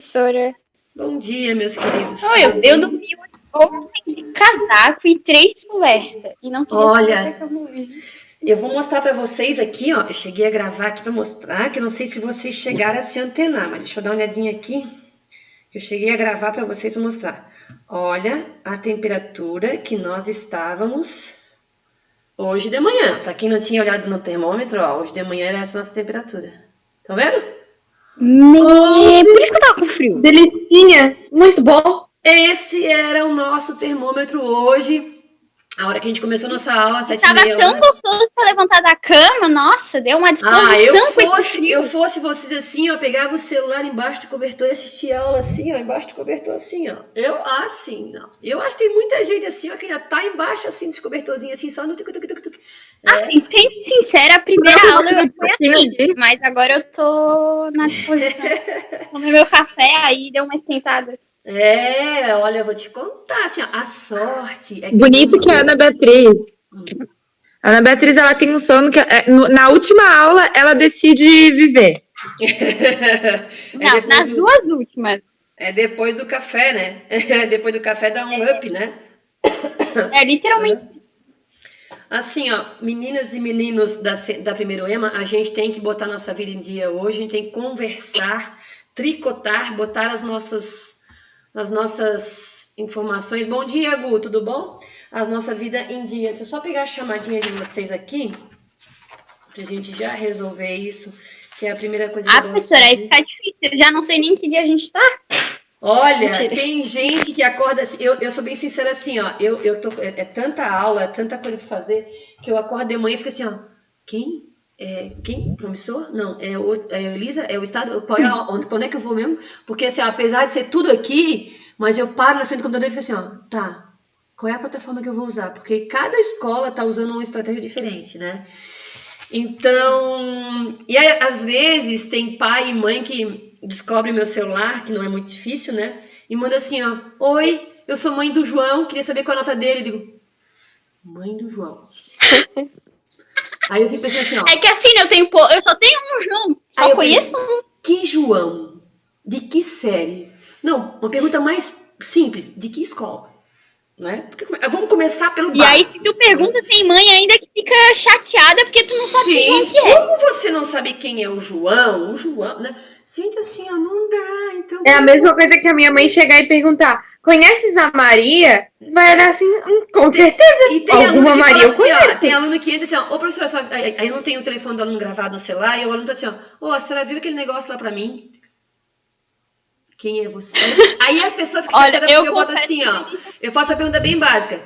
Professora. Bom dia, meus queridos. Eu dormi ontem de casaco e 3 cobertas. E não queria fazer como hoje. Eu vou mostrar pra vocês aqui, ó. Eu cheguei a gravar aqui pra mostrar, que eu não sei se vocês chegaram a se antenar, mas deixa eu dar uma olhadinha aqui. Eu cheguei a gravar pra vocês pra mostrar. Olha a temperatura que nós estávamos hoje de manhã. Pra quem não tinha olhado no termômetro, ó, hoje de manhã era essa nossa temperatura. Tá vendo? Por isso que eu tava com frio. Delicinha, muito bom. Esse era o nosso termômetro hoje. A hora que a gente começou nossa aula, às 7h30. Tava tão gostoso pra levantar da cama. Nossa, deu uma disposição com esse frio. Eu fosse vocês assim, eu pegava o celular embaixo do cobertor e assistia a aula assim, ó, embaixo do cobertor assim, ó. Eu acho que tem muita gente assim, ó, que já tá embaixo assim dos cobertorzinhos assim, só no tuc-tuc-tuc-tuc. Assim, sendo sincera, a primeira aula eu fui assim, mas agora eu tô na disposição. Tomei meu café, aí deu uma esquentada. Olha, eu vou te contar, assim, ó, a sorte é que... Bonito que a Ana Beatriz. A Ana Beatriz, ela tem um sono que na última aula ela decide viver. Não, nas duas últimas. É depois do café, né? Depois do café dá um up, né? É literalmente. Assim, ó, meninas e meninos da Primeiro EMA, a gente tem que botar nossa vida em dia hoje, a gente tem que conversar, tricotar, botar as nossas informações. Bom dia, Gu, tudo bom? A nossa vida em dia. Deixa eu só pegar a chamadinha de vocês aqui, pra gente já resolver isso, que é a primeira coisa que eu gosto professora, de aí fazer. fica difícil. Eu já não sei nem que dia a gente tá. Olha, Mentira. tem gente que acorda assim, eu sou bem sincera assim, ó, eu tô, é tanta aula, é tanta coisa pra fazer, que eu acordo de manhã e fico assim, ó, quem? Quem? Promissor? Não, é a Elisa? É o Estado? Quando é que eu vou mesmo? Porque assim, ó, apesar de ser tudo aqui, mas eu paro na frente do computador e fico assim, ó, tá, qual é a plataforma que eu vou usar? Porque cada escola tá usando uma estratégia diferente, né? Então, e aí, às vezes tem pai e mãe que descobre meu celular, que não é muito difícil, né? E manda assim, ó, oi, eu sou mãe do João, queria saber qual é a nota dele. Eu digo, mãe do João. Aí eu fico pensando assim, ó. É que assim, eu só tenho um João. Só conheço um. Que João? De que série? Não, uma pergunta mais simples, de que escola? Né? Vamos começar pelo básico. E aí, se tu pergunta, tem mãe ainda que fica chateada porque tu não sabe que João que é. Como você não sabe quem é o João, né? Gente, assim, ó, não dá. Então, É a mesma coisa que a minha mãe chegar e perguntar, conheces a Maria? Vai olhar assim, com certeza. E tem Alguma aluno que Maria eu fala assim, conheço. ó, tem aluno que entra assim, ó, ô professora, aí eu não tenho o telefone do aluno gravado no celular, e o aluno tá assim, ó, a senhora viu aquele negócio lá pra mim? Quem é você? Aí a pessoa fica chateada porque eu boto assim, ó, eu faço a pergunta bem básica,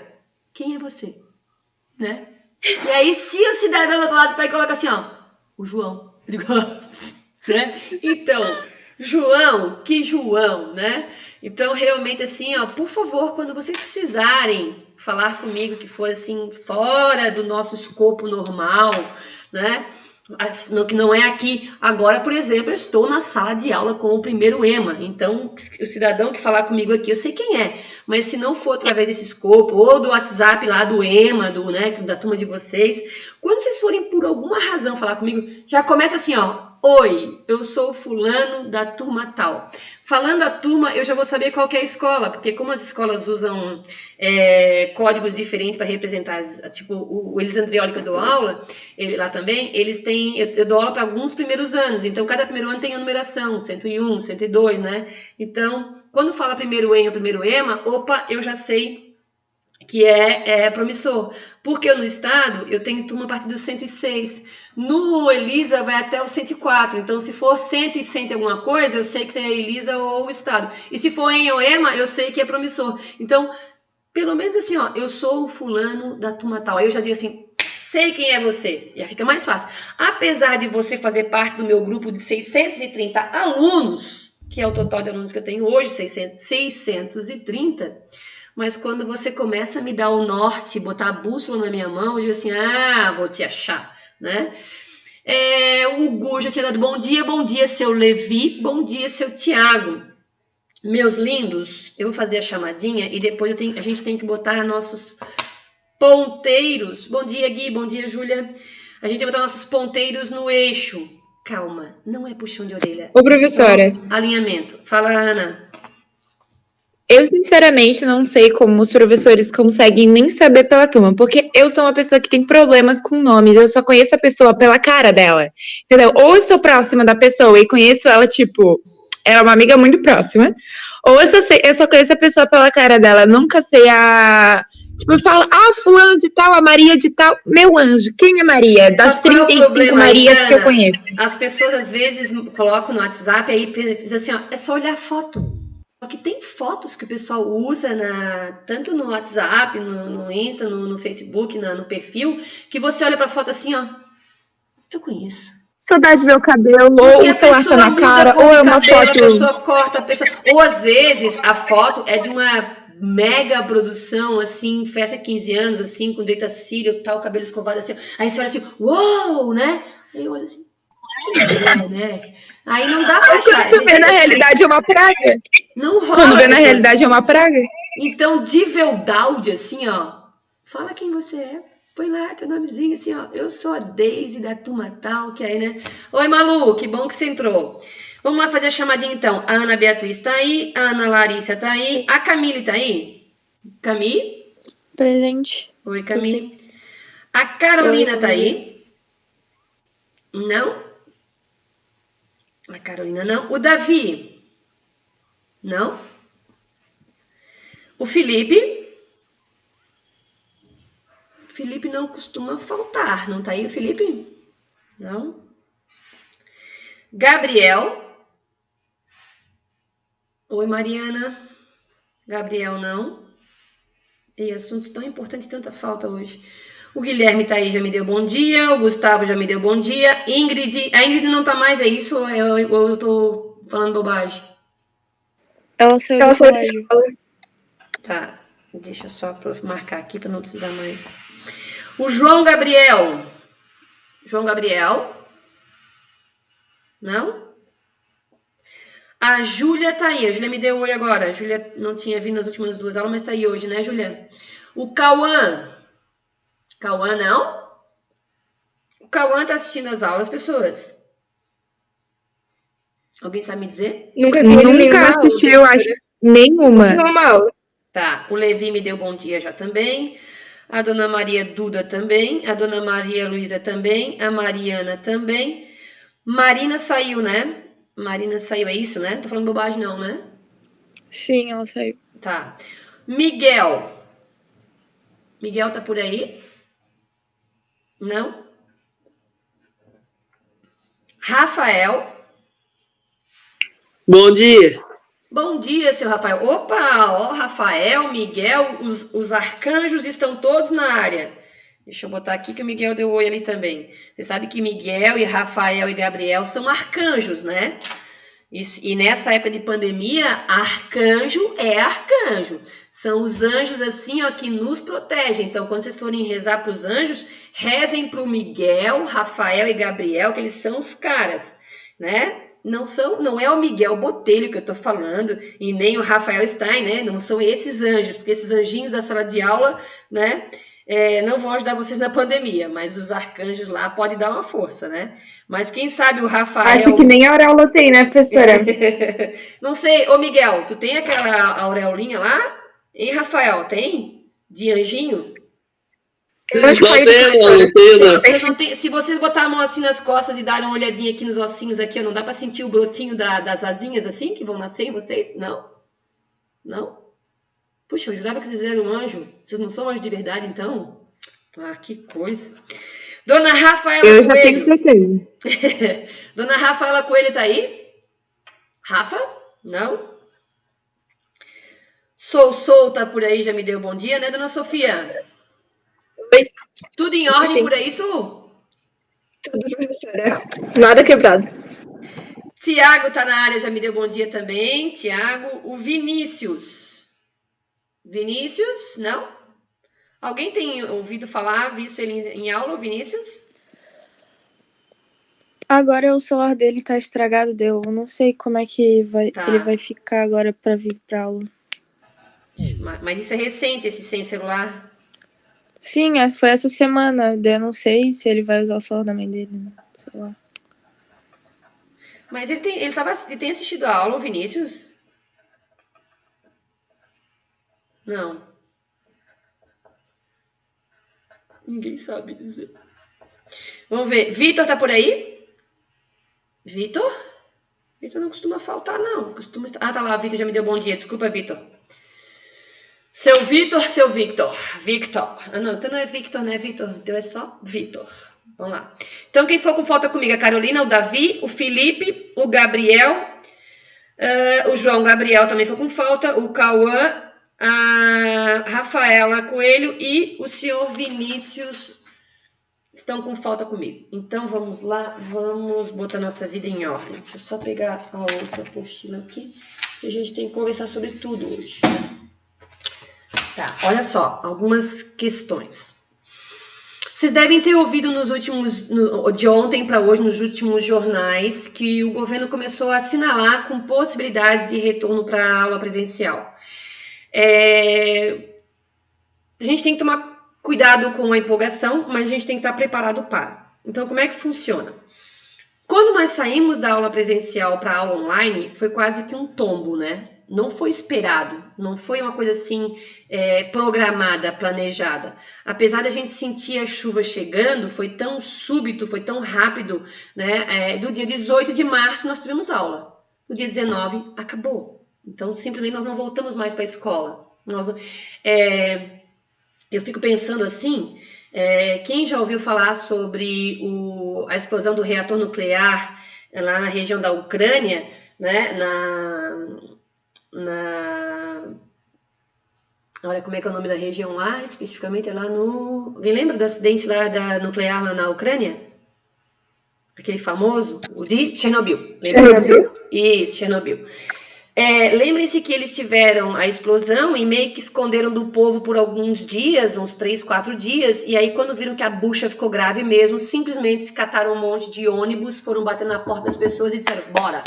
quem é você? Né? E aí, se o cidadão do outro lado vai e coloca assim, ó, o João. Eu digo, né? Então, João, que João, né? Então, realmente, assim, ó, por favor, quando vocês precisarem falar comigo que for, assim, fora do nosso escopo normal, né? Que não é aqui. Agora, por exemplo, eu estou na sala de aula com o primeiro EMA. Então, o cidadão que falar comigo aqui, eu sei quem é. Mas se não for através desse escopo, ou do WhatsApp lá do EMA, da turma de vocês, quando vocês forem por alguma razão falar comigo, já começa assim, ó. Oi, eu sou o fulano da turma tal. Falando a turma, eu já vou saber qual que é a escola, porque como as escolas usam códigos diferentes para representar, tipo o Elisandrioli que eu dou aula, ele lá também, eles têm, eu dou aula para alguns primeiros anos, então cada primeiro ano tem a numeração, 101, 102, né? Então, quando fala primeiro EMA, primeiro EMA, opa, eu já sei que é promissor, porque eu no estado, eu tenho turma a partir do 106, no Elisa vai até o 104, então se for 100 e 100 alguma coisa, eu sei que é Elisa ou o estado, e se for em EMA, eu sei que é promissor, então, pelo menos assim, ó, eu sou o fulano da turma tal, aí eu já digo assim, sei quem é você, já fica mais fácil, apesar de você fazer parte do meu grupo de 630 alunos, que é o total de alunos que eu tenho hoje, 630, mas quando você começa a me dar o norte, botar a bússola na minha mão, eu digo assim, vou te achar, né? O Gu já tinha dado bom dia, seu Levi, bom dia, seu Tiago. Meus lindos, eu vou fazer a chamadinha e depois a gente tem que botar nossos ponteiros. Bom dia, Gui, bom dia, Júlia. A gente tem que botar nossos ponteiros no eixo. Calma, não é puxão de orelha. Ô, professora. Alinhamento. Fala, Ana. Eu, sinceramente, não sei como os professores conseguem nem saber pela turma, porque eu sou uma pessoa que tem problemas com nomes, eu só conheço a pessoa pela cara dela, entendeu? Ou eu sou próxima da pessoa e conheço ela, tipo, ela é uma amiga muito próxima, ou eu só conheço a pessoa pela cara dela, nunca sei a... Tipo, eu falo, fulano de tal, a Maria de tal, meu anjo, quem é Maria? Das 35 Marias que eu conheço. As pessoas, às vezes, colocam no WhatsApp e aí dizem assim, ó, é só olhar a foto. Só que tem fotos que o pessoal usa tanto no WhatsApp, no Insta, no Facebook, no perfil, que você olha pra foto assim, ó, eu conheço. Saudade de ver o cabelo, ou o celular tá na cara, ou é uma foto... A pessoa corta, a pessoa... Ou às vezes a foto é de uma mega produção, assim, festa 15 anos, assim, com direito a cílio, tal, cabelo escovado, assim. Aí você olha assim, uou, né? Aí eu olho assim, que é, né? Aí não dá pra achar. Quando vê na realidade é uma praga. Não rola. Quando vê na realidade é uma praga. Então, de verdade, assim, ó, fala quem você é. Põe lá teu nomezinho, assim, ó. Eu sou a Deise da turma tal, que aí, né? Oi, Malu, que bom que você entrou. Vamos lá fazer a chamadinha, então. A Ana Beatriz tá aí, a Ana Larissa tá aí, a Camille tá aí? Camille? Presente. Oi, Camille. A Carolina tá aí? Não? A Carolina não. O Davi? Não? O Felipe? Felipe não costuma faltar. Não tá aí o Felipe? Não? Gabriel? Oi, Mariana. Gabriel, não. E assuntos tão importantes, tanta falta hoje. O Guilherme tá aí, já me deu bom dia. O Gustavo já me deu bom dia. Ingrid, a Ingrid não tá mais, é isso? Ou eu tô falando bobagem? Ela saiu do colégio. Tá, deixa só marcar aqui para não precisar mais. O João Gabriel. João Gabriel? Não? A Júlia tá aí. A Júlia me deu oi agora. A Júlia não tinha vindo nas últimas 2 aulas, mas tá aí hoje, né, Júlia? O Cauã. Cauã, não? O Cauã tá assistindo as aulas, pessoas? Alguém sabe me dizer? Nunca assistiu, acho, nenhuma. Tá, o Levi me deu bom dia já também. A Dona Maria Duda também. A Dona Maria Luísa também. A Mariana também. Marina saiu, né? Marina saiu, é isso, né? Não tô falando bobagem não, né? Sim, ela saiu. Tá. Miguel. Miguel tá por aí? Não? Rafael. Bom dia. Bom dia, seu Rafael. Opa, ó, Rafael, Miguel, os arcanjos estão todos na área. Deixa eu botar aqui que o Miguel deu oi ali também. Você sabe que Miguel e Rafael e Gabriel são arcanjos, né? E nessa época de pandemia, arcanjo é arcanjo. São os anjos assim, ó, que nos protegem. Então, quando vocês forem rezar para os anjos, rezem para o Miguel, Rafael e Gabriel, que eles são os caras, né? Não é o Miguel Botelho que eu tô falando, e nem o Rafael Stein, né? Não são esses anjos, porque esses anjinhos da sala de aula, né? Não vão ajudar vocês na pandemia, mas os arcanjos lá podem dar uma força, né? Mas quem sabe o Rafael... Acho que nem a auréola tem, né, professora? Não sei. Ô, Miguel, tu tem aquela aureolinha lá? Hein, Rafael, tem? De anjinho? Se vocês botarem a mão assim nas costas e darem uma olhadinha aqui nos ossinhos aqui, não dá pra sentir o brotinho das asinhas assim, que vão nascer em vocês? Não? Não? Puxa, eu jurava que vocês eram um anjo. Vocês não são anjo de verdade, então? Ah, que coisa. Dona Rafaela eu Coelho. Já tenho certeza. Dona Rafaela Coelho tá aí? Rafa? Não? Sou tá por aí, já me deu bom dia, né, Dona Sofia? Oi. Tudo em ordem. Sim. Por aí, Su? Tudo, professora. Nada quebrado. Tiago tá na área, já me deu bom dia também. Tiago. O Vinícius. Vinícius, não? Alguém tem ouvido falar, visto ele em aula, o Vinícius? Agora o celular dele tá estragado, eu não sei como é que ele vai ficar agora pra vir pra aula. Mas isso é recente, esse sem celular? Sim, foi essa semana. Eu não sei se ele vai usar o celular da mãe dele, né? Sei lá. Mas ele tem assistido a aula, o Vinícius? Não. Ninguém sabe dizer. Vamos ver. Vitor tá por aí? Vitor? Vitor não costuma faltar, não. Ah, tá lá. Vitor já me deu bom dia. Desculpa, Vitor. Seu Victor. Victor. Ah, não. Então não é Victor, né, Vitor? Então é só Vitor. Vamos lá. Então, quem for com falta comigo? A Carolina, o Davi, o Felipe, o Gabriel, o João Gabriel também foi com falta, o Cauã, a Rafaela Coelho e o senhor Vinícius estão com falta comigo. Então, vamos lá, vamos botar nossa vida em ordem. Deixa eu só pegar a outra apostila aqui, que a gente tem que conversar sobre tudo hoje. Tá, olha só, algumas questões. Vocês devem ter ouvido de ontem para hoje, nos últimos jornais, que o governo começou a assinalar com possibilidades de retorno para a aula presencial. A gente tem que tomar cuidado com a empolgação, mas a gente tem que estar preparado para. Então, como é que funciona? Quando nós saímos da aula presencial para a aula online, foi quase que um tombo, né? Não foi esperado, não foi uma coisa assim programada, planejada. Apesar da gente sentir a chuva chegando, foi tão súbito, foi tão rápido, né? Do dia 18 de março nós tivemos aula. No dia 19 acabou. Então, simplesmente nós não voltamos mais para a escola. Eu fico pensando assim, quem já ouviu falar sobre a explosão do reator nuclear lá na região da Ucrânia, né? Olha, como é que é o nome da região lá, especificamente, é lá no... Alguém lembra do acidente lá da nuclear lá na Ucrânia? Aquele famoso, o de Chernobyl. Chernobyl? Isso, Chernobyl. Lembrem-se que eles tiveram a explosão e meio que esconderam do povo por alguns dias, uns 3, 4 dias, e aí quando viram que a bucha ficou grave mesmo, simplesmente se cataram um monte de ônibus, foram bater na porta das pessoas e disseram, bora,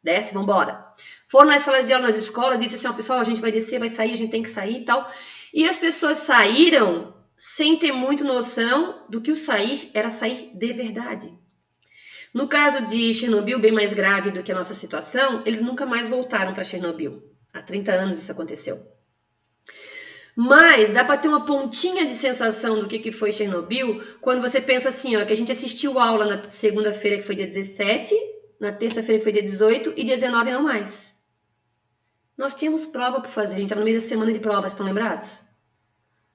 desce, vambora. Foram nas salas de aula, nas escolas, disse assim, pessoal, a gente vai descer, vai sair, a gente tem que sair e tal. E as pessoas saíram sem ter muito noção do que o sair era sair de verdade. No caso de Chernobyl, bem mais grave do que a nossa situação, eles nunca mais voltaram para Chernobyl. Há 30 anos isso aconteceu. Mas dá para ter uma pontinha de sensação do que foi Chernobyl quando você pensa assim, que a gente assistiu aula na segunda-feira, que foi dia 17, na terça-feira, que foi dia 18, e dia 19 não mais. Nós tínhamos prova para fazer, a gente estava no meio da semana de provas, estão lembrados?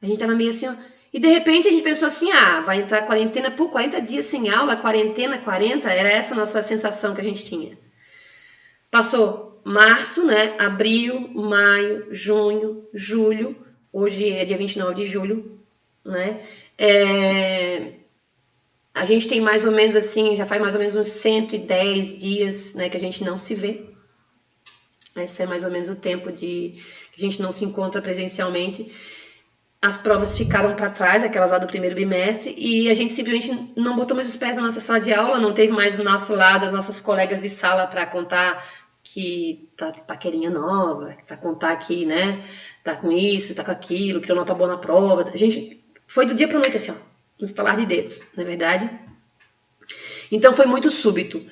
A gente estava meio assim, e de repente a gente pensou assim, vai entrar quarentena por 40 dias sem aula, quarentena, 40, era essa a nossa sensação que a gente tinha. Passou março, né, abril, maio, junho, julho, hoje é dia 29 de julho, né, a gente tem mais ou menos assim, já faz mais ou menos uns 110 dias, né, que a gente não se vê. Esse é mais ou menos o tempo que a gente não se encontra presencialmente. As provas ficaram para trás, aquelas lá do primeiro bimestre, e a gente simplesmente não botou mais os pés na nossa sala de aula, não teve mais do nosso lado as nossas colegas de sala para contar que tá paquerinha nova, para contar que, né, tá com isso, tá com aquilo, que tirou nota boa na prova. A gente foi do dia para noite assim, no estalar de dedos, não é verdade? Então foi muito súbito.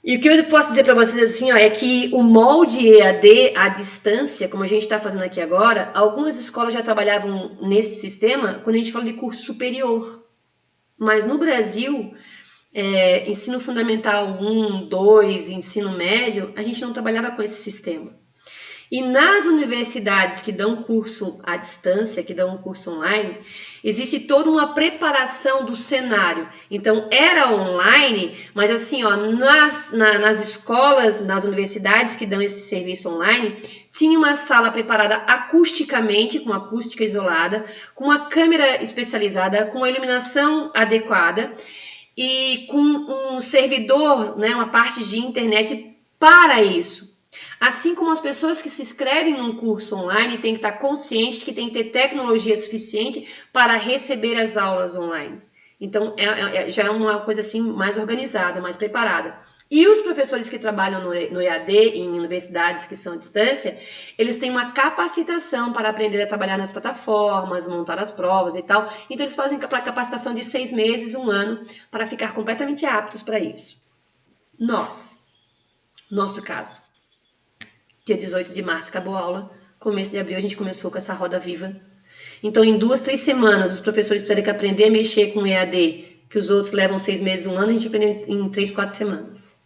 E o que eu posso dizer para vocês assim, é que o molde EAD à distância, como a gente está fazendo aqui agora, algumas escolas já trabalhavam nesse sistema quando a gente fala de curso superior. Mas no Brasil, ensino fundamental 1, 2, ensino médio, a gente não trabalhava com esse sistema. E nas universidades que dão curso à distância, que dão um curso online, existe toda uma preparação do cenário. Então, era online, mas assim, nas escolas, nas universidades que dão esse serviço online, tinha uma sala preparada acusticamente, com acústica isolada, com uma câmera especializada, com a iluminação adequada e com um servidor, né, uma parte de internet para isso. Assim como as pessoas que se inscrevem num curso online têm que estar conscientes que tem que ter tecnologia suficiente para receber as aulas online. Então, já é uma coisa assim mais organizada, mais preparada. E os professores que trabalham no EAD, em universidades que são à distância, eles têm uma capacitação para aprender a trabalhar nas plataformas, montar as provas e tal. Então, eles fazem capacitação de 6 meses, 1 ano, para ficar completamente aptos para isso. Nosso caso. Dia 18 de março acabou a aula, começo de abril a gente começou com essa roda viva. Então, em 2, 3 semanas, os professores tiveram que aprender a mexer com o EAD, que os outros levam 6 meses, 1 ano, a gente aprendeu em 3, 4 semanas.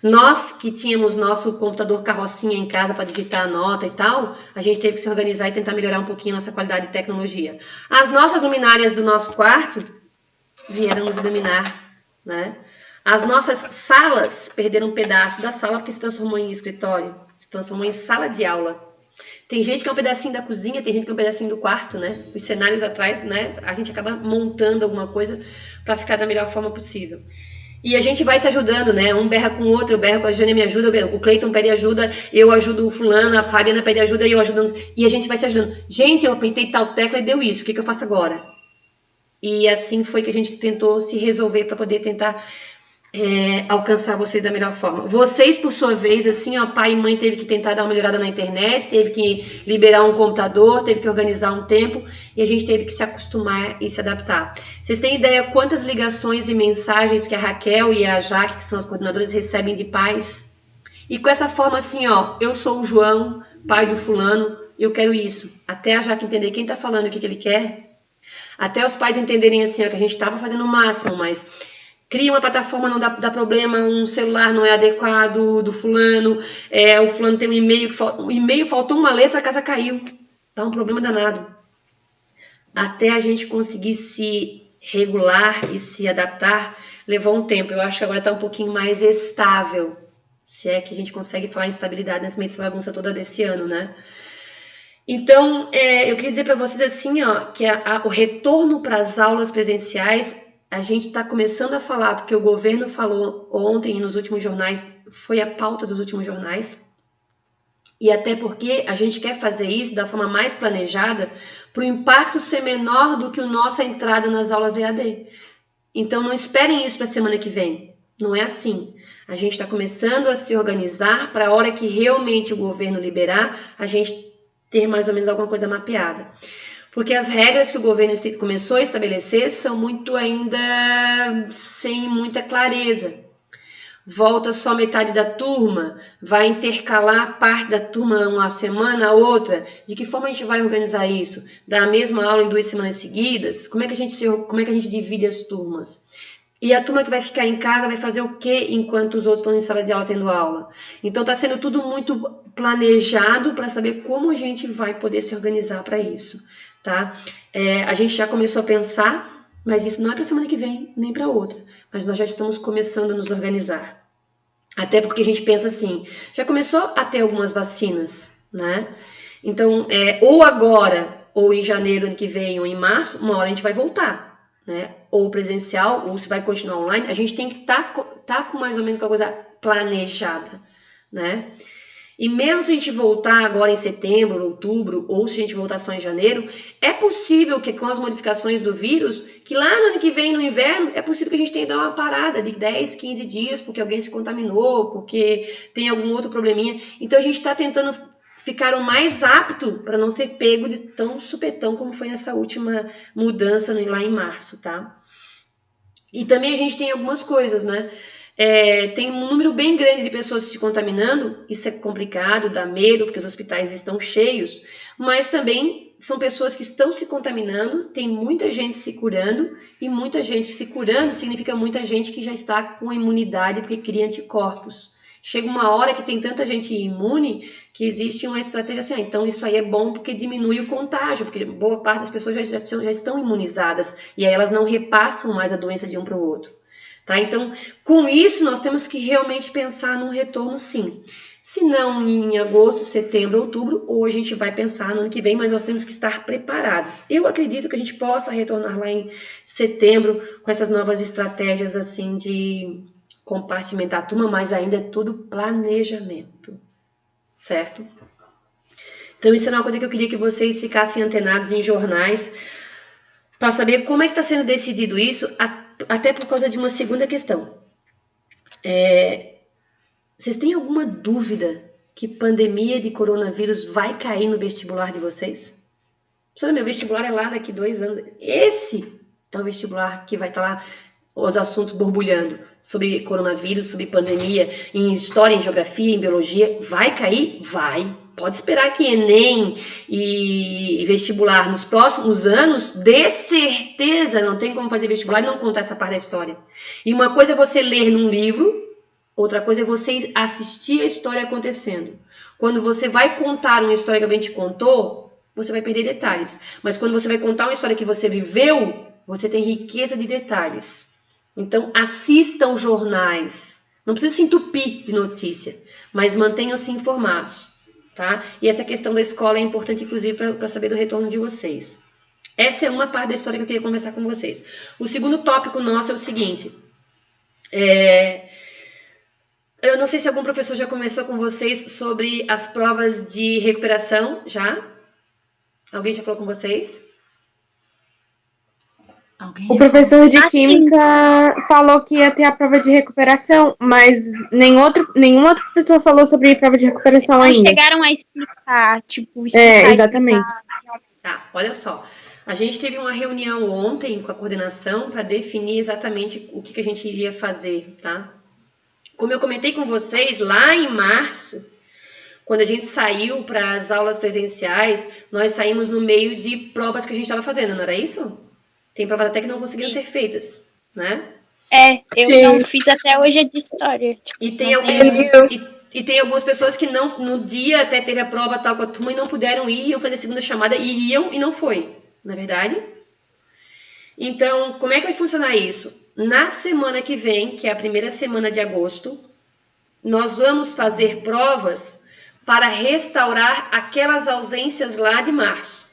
Nós, que tínhamos nosso computador carrocinha em casa para digitar a nota e tal, a gente teve que se organizar e tentar melhorar um pouquinho a nossa qualidade de tecnologia. As nossas luminárias do nosso quarto vieram nos iluminar, né? As nossas salas perderam um pedaço da sala porque se transformou em escritório, se transformou em sala de aula. Tem gente que é um pedacinho da cozinha, tem gente que é um pedacinho do quarto, né? Os cenários atrás, né? A gente acaba montando alguma coisa para ficar da melhor forma possível. E a gente vai se ajudando, né? Um berra com o outro, eu berro com a Jânia, me ajuda, o Cleiton pede ajuda, eu ajudo o fulano, a Fabiana pede ajuda e eu ajudo. E a gente vai se ajudando. Gente, eu apertei tal tecla e deu isso, o que eu faço agora? E assim foi que a gente tentou se resolver para poder tentar alcançar vocês da melhor forma. Vocês, por sua vez, assim, ó, pai e mãe teve que tentar dar uma melhorada na internet, teve que liberar um computador, teve que organizar um tempo e a gente teve que se acostumar e se adaptar. Vocês têm ideia quantas ligações e mensagens que a Raquel e a Jaque, que são as coordenadoras, recebem de pais? E com essa forma assim, ó, eu sou o João, pai do fulano, eu quero isso. Até a Jaque entender quem tá falando o que ele quer. Até os pais entenderem assim, ó, que a gente tava fazendo o máximo, mas cria uma plataforma, não dá problema, um celular não é adequado do fulano, o fulano tem um e-mail, o e-mail faltou uma letra, a casa caiu. Dá um problema danado. Até a gente conseguir se regular e se adaptar, levou um tempo. Eu acho que agora está um pouquinho mais estável, se é que a gente consegue falar em estabilidade nessa meio dessa bagunça toda desse ano, né? Então, eu queria dizer para vocês assim, ó, que o retorno para as aulas presenciais, a gente está começando a falar, porque o governo falou ontem e nos últimos jornais, foi a pauta dos últimos jornais, e até porque a gente quer fazer isso da forma mais planejada, para o impacto ser menor do que a nossa entrada nas aulas EAD. Então não esperem isso para a semana que vem, não é assim. A gente está começando a se organizar para a hora que realmente o governo liberar, a gente ter mais ou menos alguma coisa mapeada. Porque as regras que o governo começou a estabelecer são muito ainda sem muita clareza. Volta só metade da turma, vai intercalar parte da turma uma semana, outra. De que forma a gente vai organizar isso? Dar a mesma aula em 2 semanas seguidas? Como é que a gente divide as turmas? E a turma que vai ficar em casa vai fazer o quê enquanto os outros estão em sala de aula tendo aula? Então está sendo tudo muito planejado para saber como a gente vai poder se organizar para isso. Tá? A gente já começou a pensar, mas isso não é para semana que vem, nem para outra. Mas nós já estamos começando a nos organizar. Até porque a gente pensa assim, já começou a ter algumas vacinas, né? Então, ou agora, ou em janeiro ano que vem, ou em março, uma hora a gente vai voltar, né? Ou presencial, ou se vai continuar online, a gente tem que tá com mais ou menos uma coisa planejada, né? E mesmo se a gente voltar agora em setembro, outubro, ou se a gente voltar só em janeiro, é possível que com as modificações do vírus, que lá no ano que vem, no inverno, é possível que a gente tenha que dar uma parada de 10, 15 dias, porque alguém se contaminou, porque tem algum outro probleminha. Então a gente está tentando ficar o mais apto para não ser pego de tão supetão como foi nessa última mudança lá em março, tá? E também a gente tem algumas coisas, né? Tem um número bem grande de pessoas se contaminando, isso é complicado, dá medo, porque os hospitais estão cheios, mas também são pessoas que estão se contaminando, tem muita gente se curando, e muita gente se curando significa muita gente que já está com imunidade, porque cria anticorpos. Chega uma hora que tem tanta gente imune, que existe uma estratégia assim, então isso aí é bom porque diminui o contágio, porque boa parte das pessoas já estão imunizadas, e aí elas não repassam mais a doença de um para o outro. Tá? Então, com isso, nós temos que realmente pensar num retorno, sim. Se não em agosto, setembro, outubro, ou a gente vai pensar no ano que vem, mas nós temos que estar preparados. Eu acredito que a gente possa retornar lá em setembro com essas novas estratégias assim de compartimentar a turma, mas ainda é tudo planejamento, certo? Então, isso é uma coisa que eu queria que vocês ficassem antenados em jornais para saber como é que está sendo decidido isso, até por causa de uma segunda questão. Vocês têm alguma dúvida que pandemia de coronavírus vai cair no vestibular de vocês? Professora, meu vestibular é lá daqui 2 anos. Esse é o vestibular que vai estar lá os assuntos borbulhando sobre coronavírus, sobre pandemia, em história, em geografia, em biologia. Vai cair? Vai. Pode esperar que Enem e vestibular nos próximos anos, de certeza, não tem como fazer vestibular e não contar essa parte da história. E uma coisa é você ler num livro, outra coisa é você assistir a história acontecendo. Quando você vai contar uma história que alguém te contou, você vai perder detalhes. Mas quando você vai contar uma história que você viveu, você tem riqueza de detalhes. Então, assistam jornais. Não precisa se entupir de notícia, mas mantenham-se informados. Tá? E essa questão da escola é importante, inclusive, para saber do retorno de vocês. Essa é uma parte da história que eu queria conversar com vocês. O segundo tópico nosso é o seguinte. Eu não sei se algum professor já conversou com vocês sobre as provas de recuperação, já? Alguém já falou com vocês? O professor de Química falou que ia ter a prova de recuperação, mas nenhum outro professor falou sobre prova de recuperação ainda. Chegaram a explicar, tipo... exatamente. Tá, olha só. A gente teve uma reunião ontem com a coordenação para definir exatamente o que a gente iria fazer, tá? Como eu comentei com vocês, lá em março, quando a gente saiu para as aulas presenciais, nós saímos no meio de provas que a gente estava fazendo, não era isso? Tem provas até que não conseguiram ser feitas, né? Eu não fiz até hoje a de história. Tipo, e tem algumas pessoas que não, no dia até teve a prova tal com a turma e não puderam ir, iam fazer a segunda chamada, iriam e não foi, não é verdade? Então, como é que vai funcionar isso? Na semana que vem, que é a primeira semana de agosto, nós vamos fazer provas para restaurar aquelas ausências lá de março.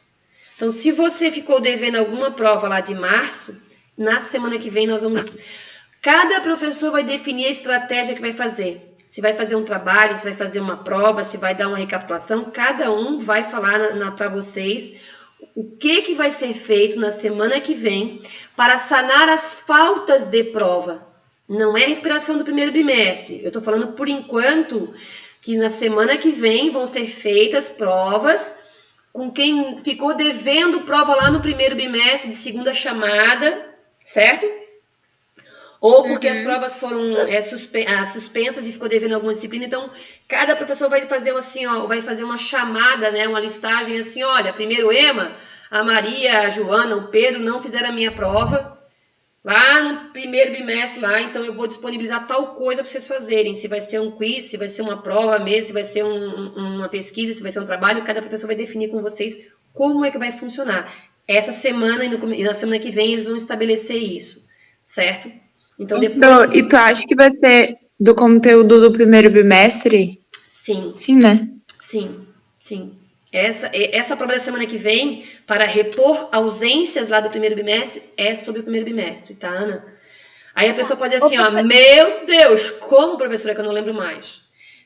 Então, se você ficou devendo alguma prova lá de março, na semana que vem nós vamos... Cada professor vai definir a estratégia que vai fazer. Se vai fazer um trabalho, se vai fazer uma prova, se vai dar uma recapitulação, cada um vai falar para vocês o que vai ser feito na semana que vem para sanar as faltas de prova. Não é recuperação do primeiro bimestre. Eu estou falando, por enquanto, que na semana que vem vão ser feitas provas com quem ficou devendo prova lá no primeiro bimestre de segunda chamada, certo? Ou porque as provas foram suspensas e ficou devendo alguma disciplina. Então, cada professor vai fazer assim, ó, vai fazer uma chamada, né, uma listagem assim, olha, primeiro EMA, a Maria, a Joana, o Pedro não fizeram a minha prova lá no primeiro bimestre lá, então eu vou disponibilizar tal coisa para vocês fazerem. Se vai ser um quiz, se vai ser uma prova mesmo, se vai ser uma pesquisa, se vai ser um trabalho, cada professor vai definir com vocês como é que vai funcionar. Essa semana e na semana que vem eles vão estabelecer isso, certo? Então depois... E tu acha que vai ser do conteúdo do primeiro bimestre? Sim. Sim, né? Sim. Essa prova da semana que vem, para repor ausências lá do primeiro bimestre, é sobre o primeiro bimestre, tá, Ana? Aí a pessoa pode dizer assim, ó, meu Deus, como professora, que eu não lembro mais.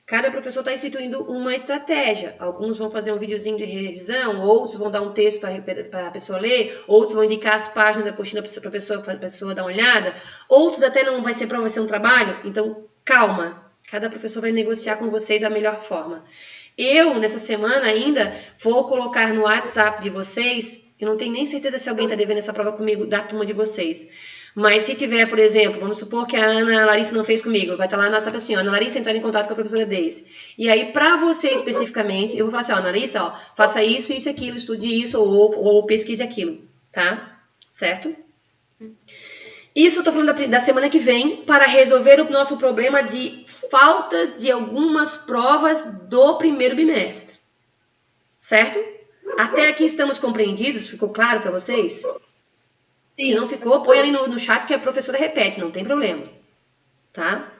Cada professor está instituindo uma estratégia. Alguns vão fazer um videozinho de revisão, outros vão dar um texto para a pessoa ler, outros vão indicar as páginas da apostila para a pessoa dar uma olhada, outros até não vai ser prova, vai ser um trabalho. Então, calma. Cada professor vai negociar com vocês a melhor forma. Eu, nessa semana ainda, vou colocar no WhatsApp de vocês, eu não tenho nem certeza se alguém está devendo essa prova comigo, da turma de vocês. Mas se tiver, por exemplo, vamos supor que a Ana Larissa não fez comigo, vai estar lá no WhatsApp assim, ó, Ana Larissa entrar em contato com a professora Deise. E aí, para você especificamente, eu vou falar assim, ó, Ana Larissa, ó, faça isso, isso e aquilo, estude isso ou pesquise aquilo, tá? Certo? Isso eu tô falando da semana que vem para resolver o nosso problema de faltas de algumas provas do primeiro bimestre. Certo? Até aqui estamos compreendidos? Ficou claro para vocês? Sim. Se não ficou, põe ali no chat que a professora repete, não tem problema. Tá?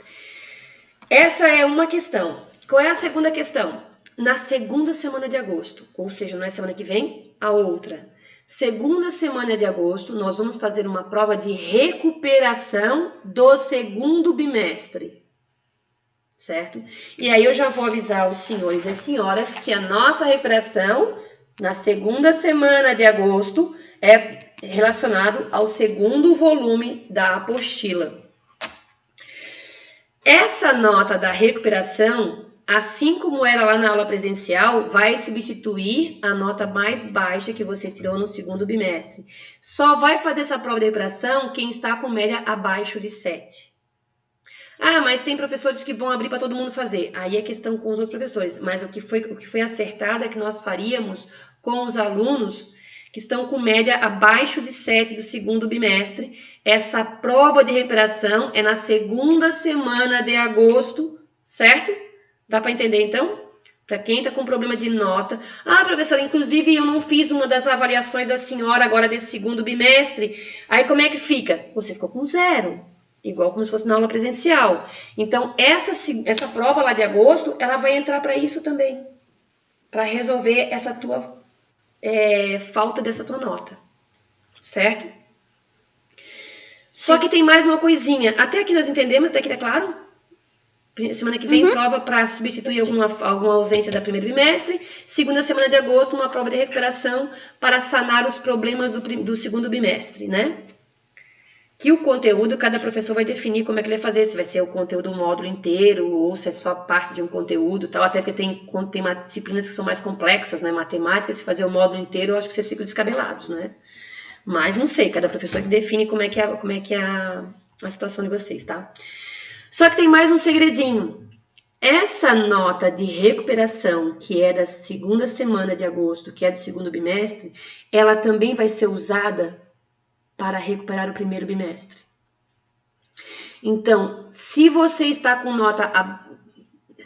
Essa é uma questão. Qual é a segunda questão? Na segunda semana de agosto, ou seja, não é semana que vem, a outra. Segunda semana de agosto, nós vamos fazer uma prova de recuperação do segundo bimestre. Certo? E aí eu já vou avisar os senhores e as senhoras que a nossa recuperação, na segunda semana de agosto, é relacionado ao segundo volume da apostila. Essa nota da recuperação, assim como era lá na aula presencial, vai substituir a nota mais baixa que você tirou no segundo bimestre. Só vai fazer essa prova de recuperação quem está com média abaixo de 7. Ah, mas tem professores que vão abrir para todo mundo fazer. Aí é questão com os outros professores. Mas o que foi acertado é que nós faríamos com os alunos que estão com média abaixo de 7 do segundo bimestre. Essa prova de recuperação é na segunda semana de agosto, certo? Dá para entender, então? Para quem está com problema de nota. Ah, professora, inclusive eu não fiz uma das avaliações da senhora agora desse segundo bimestre. Aí como é que fica? Você ficou com 0. Igual como se fosse na aula presencial. Então, essa prova lá de agosto, ela vai entrar para isso também. Para resolver essa tua falta dessa tua nota. Certo? Só que tem mais uma coisinha. Até aqui nós entendemos, até aqui tá claro? Semana que vem, prova para substituir alguma ausência da primeiro bimestre. Segunda semana de agosto, uma prova de recuperação para sanar os problemas do segundo bimestre, né? Que o conteúdo, cada professor vai definir como é que ele vai fazer, se vai ser o conteúdo módulo inteiro, ou se é só parte de um conteúdo, tal, até porque tem disciplinas que são mais complexas, né, matemática, se fazer o módulo inteiro, eu acho que vocês ficam descabelados, né, mas não sei, cada professor que define como é que é a situação de vocês, tá? Só que tem mais um segredinho, essa nota de recuperação, que é da segunda semana de agosto, que é do segundo bimestre, ela também vai ser usada para recuperar o primeiro bimestre. Então, se você está com nota...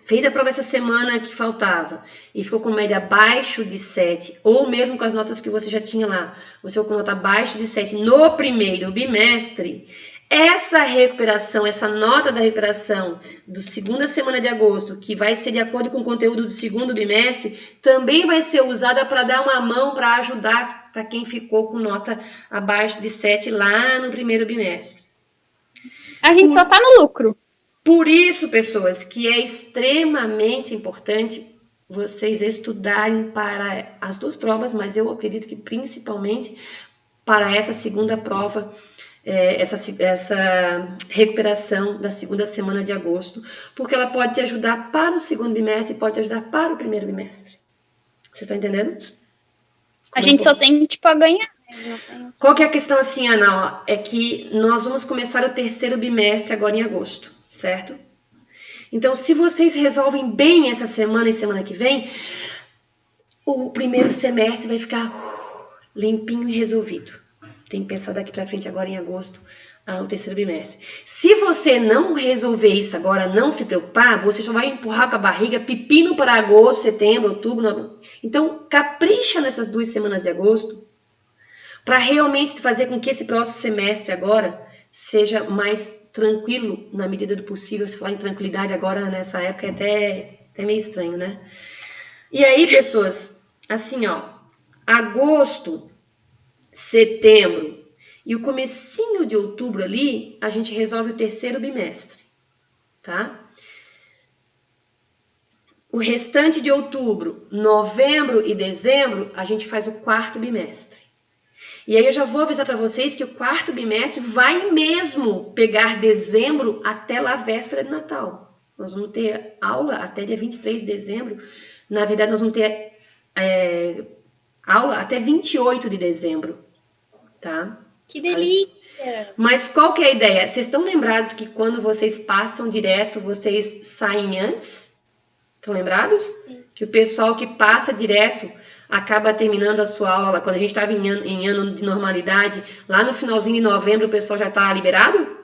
fez a prova essa semana que faltava e ficou com média abaixo de 7, ou mesmo com as notas que você já tinha lá, você ficou com nota abaixo de 7 no primeiro bimestre, essa recuperação, essa nota da recuperação do segunda semana de agosto, que vai ser de acordo com o conteúdo do segundo bimestre, também vai ser usada para dar uma mão para ajudar para quem ficou com nota abaixo de 7 lá no primeiro bimestre. A gente só tá no lucro. Por isso, pessoas, que é extremamente importante vocês estudarem para as duas provas, mas eu acredito que principalmente para essa segunda prova, essa recuperação da segunda semana de agosto, porque ela pode te ajudar para o segundo bimestre e pode te ajudar para o primeiro bimestre. Vocês estão entendendo? A gente só tem, tipo, a ganhar. Qual que é a questão assim, Ana? É que nós vamos começar o terceiro bimestre agora em agosto, certo? Então, se vocês resolvem bem essa semana e semana que vem, o primeiro semestre vai ficar limpinho e resolvido. Tem que pensar daqui pra frente agora em agosto, o terceiro bimestre. Se você não resolver isso agora, não se preocupar, você já vai empurrar com a barriga, pepino para agosto, setembro, outubro, novembro. Então, capricha nessas 2 semanas de agosto para realmente fazer com que esse próximo semestre agora seja mais tranquilo na medida do possível. Se falar em tranquilidade agora nessa época é até meio estranho, né? E aí, pessoas, assim, ó, agosto, setembro e o comecinho de outubro ali, a gente resolve o terceiro bimestre, tá? O restante de outubro, novembro e dezembro, a gente faz o quarto bimestre. E aí eu já vou avisar para vocês que o quarto bimestre vai mesmo pegar dezembro até lá a véspera de Natal. Nós vamos ter aula até dia 23 de dezembro. Na verdade, nós vamos ter aula até 28 de dezembro, tá? Que delícia! Mas qual que é a ideia? Vocês estão lembrados que quando vocês passam direto, vocês saem antes? Estão lembrados? Sim. Que o pessoal que passa direto acaba terminando a sua aula, quando a gente estava em ano de normalidade, lá no finalzinho de novembro o pessoal já está liberado?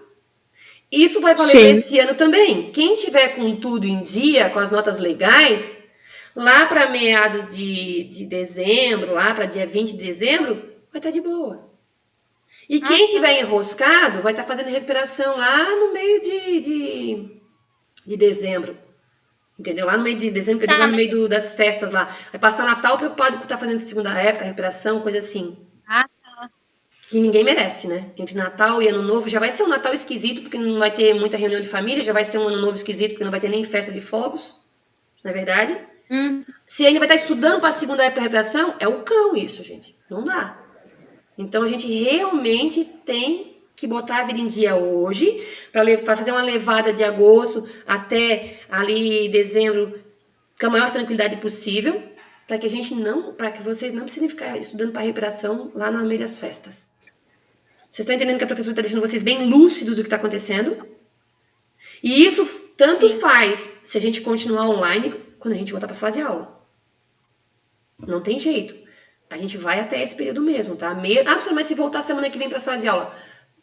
Isso vai valer para esse ano também. Quem tiver com tudo em dia, com as notas legais, lá para meados de dezembro, lá para dia 20 de dezembro, vai estar de boa. E quem tiver enroscado, vai estar fazendo recuperação lá no meio de dezembro. Entendeu? Lá no meio de dezembro, lá no meio das festas lá. Vai passar Natal preocupado com estar fazendo segunda época, recuperação, coisa assim. Que ninguém merece, né? Entre Natal e Ano Novo, já vai ser um Natal esquisito, porque não vai ter muita reunião de família, já vai ser um Ano Novo esquisito, porque não vai ter nem festa de fogos, não é verdade? Se ainda vai estar estudando para a segunda época de recuperação, é o cão isso, gente. Não dá. Então, a gente realmente tem que botar a vida em dia hoje, para fazer uma levada de agosto até ali dezembro, com a maior tranquilidade possível, para que vocês não precisem ficar estudando para recuperação lá no meio das festas. Vocês estão entendendo que a professora está deixando vocês bem lúcidos do que está acontecendo? E isso tanto faz se a gente continuar online, quando a gente voltar para a sala de aula. Não tem jeito. A gente vai até esse período mesmo, tá? Professora, mas se voltar semana que vem para a sala de aula,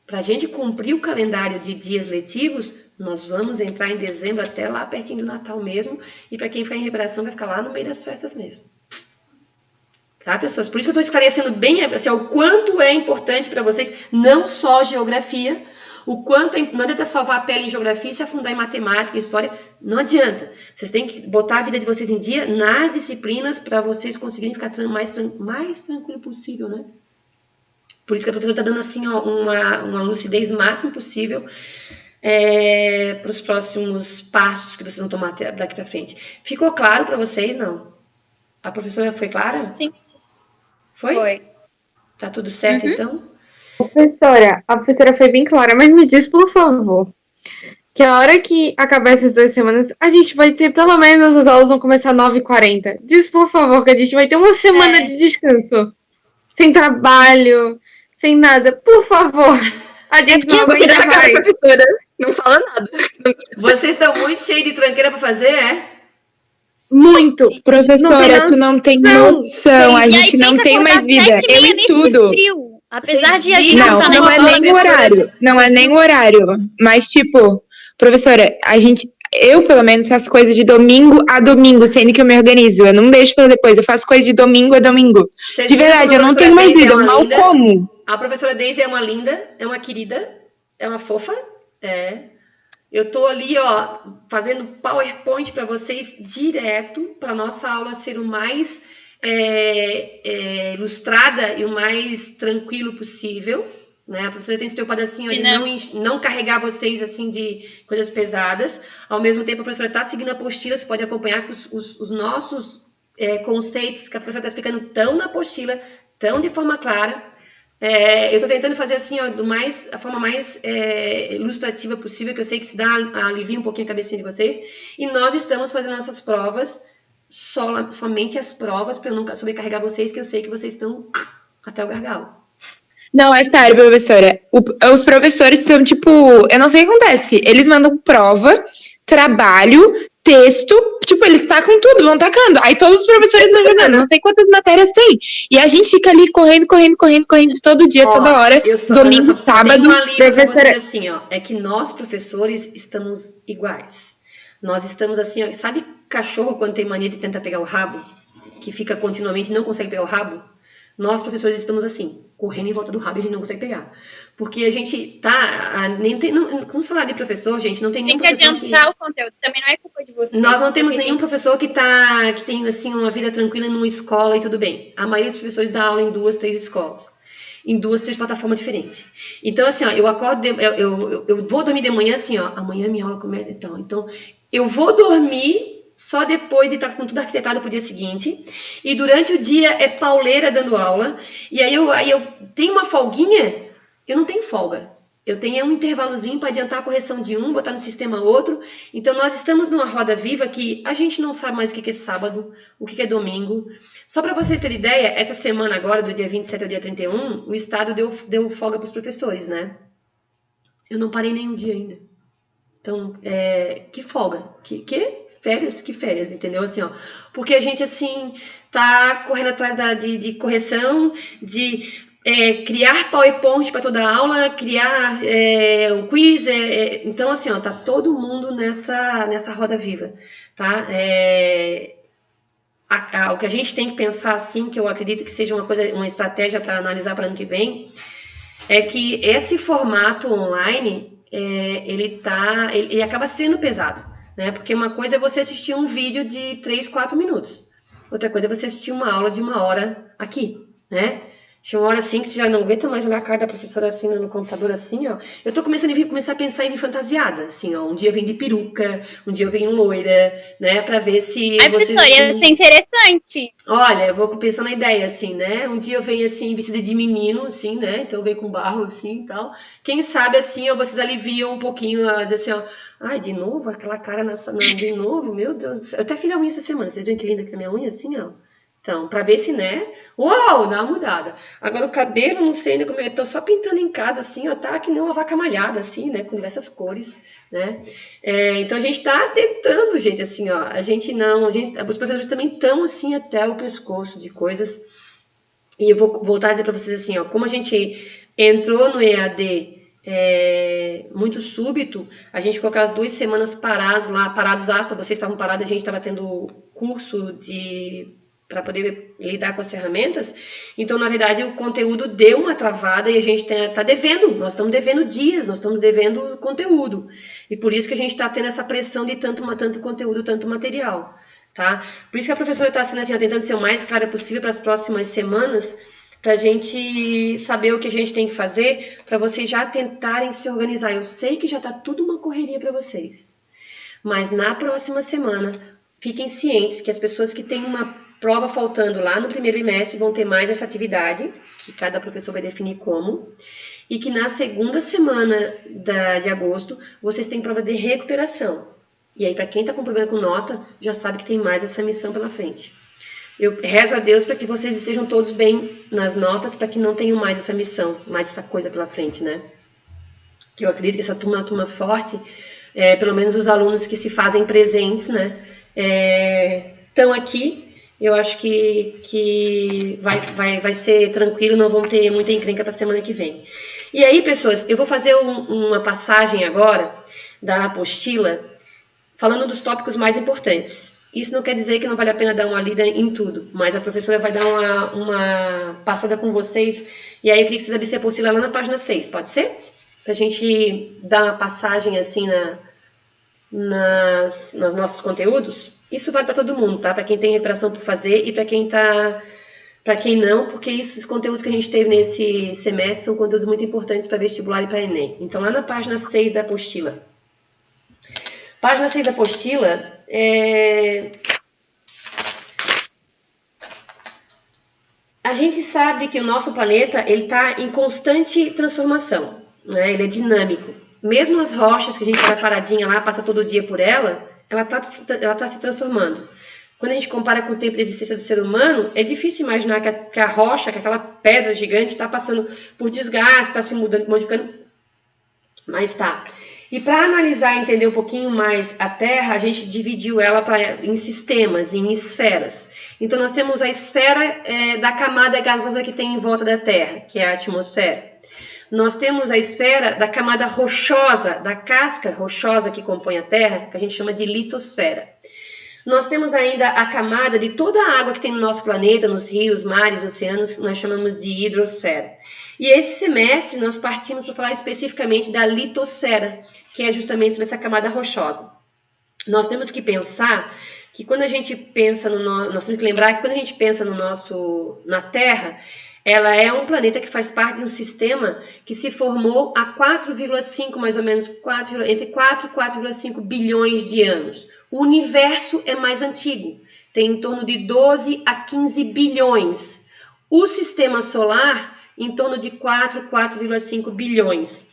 para a gente cumprir o calendário de dias letivos, nós vamos entrar em dezembro até lá pertinho do Natal mesmo. E para quem ficar em recuperação, vai ficar lá no meio das festas mesmo. Tá, pessoas? Por isso que eu estou esclarecendo bem assim, o quanto é importante para vocês, não só geografia, o quanto não adianta salvar a pele em geografia e se afundar em matemática, em história, não adianta. Vocês têm que botar a vida de vocês em dia nas disciplinas para vocês conseguirem ficar mais tranquilo possível, né? Por isso que a professora está dando assim, ó, uma lucidez máxima possível para os próximos passos que vocês vão tomar daqui para frente. Ficou claro para vocês, não? A professora foi clara? Sim. Foi? Tá tudo certo, então? Professora, a professora foi bem clara, mas me diz, por favor, que a hora que acabar essas 2 semanas, a gente vai ter, pelo menos, as aulas vão começar 9h40. Diz, por favor, que a gente vai ter uma semana de descanso. Sem trabalho, sem nada. Por favor. A gente não aguenta mais. Professora não fala nada. Vocês estão muito cheios de tranqueira para fazer, é? Muito. Professora, tu não tem noção. A gente não tem mais vida. Eu estudo. Apesar de a gente Não, tá não é nem o horário. Não é nem o horário. Mas, tipo, professora, eu, pelo menos, faço coisas de domingo a domingo, sendo que eu me organizo. Eu não deixo pra depois. Eu faço coisas de domingo a domingo. De verdade, eu não tenho mais vida. Mal como. A professora Daisy é uma linda, é uma querida, é uma fofa. Eu tô ali, ó, fazendo PowerPoint para vocês direto, para nossa aula ser o mais ilustrada e o mais tranquilo possível, né? A professora tem se preocupado assim, ó, de não carregar vocês assim de coisas pesadas. Ao mesmo tempo, a professora está seguindo a apostila, você pode acompanhar que os nossos conceitos que a professora está explicando tão na apostila, tão de forma clara. Eu estou tentando fazer assim, ó, a forma mais ilustrativa possível, que eu sei que se dá alivia um pouquinho a cabecinha de vocês. E nós estamos fazendo nossas provas, somente as provas, para eu nunca sobrecarregar vocês, que eu sei que vocês estão até o gargalo. Não, é sério, professora. Os professores estão, tipo, eu não sei o que acontece. Eles mandam prova, trabalho, texto, tipo, eles tacam tudo, vão tacando. Aí todos os professores vão jogando, não sei quantas matérias tem. E a gente fica ali correndo todo dia, toda hora, domingo, sábado. Tem uma linha pra vocês assim, ó, é que nós, professores, estamos iguais. Nós estamos assim, ó, sabe cachorro quando tem mania de tentar pegar o rabo? Que fica continuamente e não consegue pegar o rabo? Nós, professores, estamos assim, correndo em volta do rabo e a gente não consegue pegar. Porque a gente tá... com o salário de professor, gente, não tem nenhum professor que... Tem que adiantar o conteúdo. Também não é culpa de vocês. Nós não temos nenhum professor que tem, assim, uma vida tranquila numa escola e tudo bem. A maioria dos professores dá aula em 2, 3 escolas. Em 2, 3 plataformas diferentes. Então, assim, ó, eu acordo... Eu vou dormir de manhã, assim, ó. Amanhã minha aula começa, então eu vou dormir... só depois de estar com tudo arquitetado para o dia seguinte. E durante o dia é pauleira dando aula. E aí eu tenho uma folguinha, eu não tenho folga. Eu tenho um intervalozinho para adiantar a correção de um, botar no sistema outro. Então nós estamos numa roda viva que a gente não sabe mais o que é sábado, o que é domingo. Só para vocês terem ideia, essa semana agora, do dia 27 ao dia 31, o Estado deu folga para os professores, né? Eu não parei nenhum dia ainda. Então, que folga? Que férias, entendeu? Assim, ó, porque a gente, assim, tá correndo atrás de correção, de criar PowerPoint para toda a aula, criar um quiz, então, assim, ó, tá todo mundo nessa roda viva, tá? O que a gente tem que pensar, assim, que eu acredito que seja uma estratégia para analisar para ano que vem, é que esse formato online, ele acaba sendo pesado. Né? Porque uma coisa é você assistir um vídeo de 3, 4 minutos. Outra coisa é você assistir uma aula de 1 hora aqui, né? Chega uma hora assim que tu já não aguenta mais olhar a cara da professora assim no computador assim, ó. Eu tô começando a começar a pensar em vir fantasiada, assim, ó. Um dia eu venho de peruca, um dia eu venho loira, né? Pra ver se Ai, vocês, professora, ia assim... ser interessante. Olha, eu vou pensando na ideia, assim, né? Um dia eu venho, assim, vestida de menino, assim, né? Então eu venho com barro, assim, e tal. Quem sabe, assim, ó, vocês aliviam um pouquinho, dizer assim, ó. Ai, de novo? Aquela cara de novo? Meu Deus do céu. Eu até fiz a unha essa semana. Vocês viram que linda que tá a minha unha, assim, ó? Então, pra ver se, né? Uou, dá uma mudada. Agora o cabelo, não sei ainda como é. Eu tô só pintando em casa, assim, ó, tá que nem uma vaca malhada, assim, né? Com diversas cores, né? Então a gente tá tentando, gente, assim, ó. A gente não. Os professores também estão, assim, até o pescoço de coisas. E eu vou voltar a dizer pra vocês, assim, ó. Como a gente entrou no EAD muito súbito, a gente ficou aquelas 2 semanas parados, aspas, vocês estavam parados, a gente estava tendo curso para poder lidar com as ferramentas. Então, na verdade, o conteúdo deu uma travada e a gente está devendo. Nós estamos devendo dias, nós estamos devendo conteúdo. E por isso que a gente está tendo essa pressão de tanto conteúdo, tanto material. Tá? Por isso que a professora está assim, tentando ser o mais clara possível para as próximas semanas, para a gente saber o que a gente tem que fazer, para vocês já tentarem se organizar. Eu sei que já está tudo uma correria para vocês. Mas na próxima semana, fiquem cientes que as pessoas que têm uma prova faltando lá no primeiro bimestre vão ter mais essa atividade, que cada professor vai definir como, e que na segunda semana de agosto vocês têm prova de recuperação. E aí, para quem está com problema com nota, já sabe que tem mais essa missão pela frente. Eu rezo a Deus para que vocês estejam todos bem nas notas, para que não tenham mais essa missão, mais essa coisa pela frente, né? Que eu acredito que essa turma é uma turma forte, pelo menos os alunos que se fazem presentes, né? Estão aqui. Eu acho que vai ser tranquilo, não vão ter muita encrenca para a semana que vem. E aí, pessoas, eu vou fazer uma passagem agora da apostila, falando dos tópicos mais importantes. Isso não quer dizer que não vale a pena dar uma lida em tudo, mas a professora vai dar uma passada com vocês, e aí eu queria que vocês abrissem a apostila lá na página 6, pode ser? Pra gente dar uma passagem assim nos nossos conteúdos. Isso vale para todo mundo, tá? Para quem tem recuperação por fazer e para quem não, porque esses conteúdos que a gente teve nesse semestre são conteúdos muito importantes para vestibular e para Enem. Então, lá na página 6 da apostila. Página 6 da apostila a gente sabe que o nosso planeta está em constante transformação, né? Ele é dinâmico. Mesmo as rochas que a gente vai paradinha lá, passa todo dia por ela tá se transformando. Quando a gente compara com o tempo de existência do ser humano, é difícil imaginar que a rocha, que aquela pedra gigante está passando por desgaste, está se modificando, mas tá. E para analisar e entender um pouquinho mais a Terra, a gente dividiu ela em sistemas, em esferas. Então nós temos a esfera da camada gasosa que tem em volta da Terra, que é a atmosfera. Nós temos a esfera da camada rochosa, da casca rochosa que compõe a Terra, que a gente chama de litosfera. Nós temos ainda a camada de toda a água que tem no nosso planeta, nos rios, mares, oceanos, nós chamamos de hidrosfera. E esse semestre nós partimos para falar especificamente da litosfera, que é justamente sobre essa camada rochosa. Nós temos que pensar que quando a gente pensa nós temos que lembrar que quando a gente pensa na Terra, ela é um planeta que faz parte de um sistema que se formou há 4,5, mais ou menos, entre 4 e 4,5 bilhões de anos. O universo é mais antigo, tem em torno de 12 a 15 bilhões. O sistema solar, em torno de 4,5 bilhões.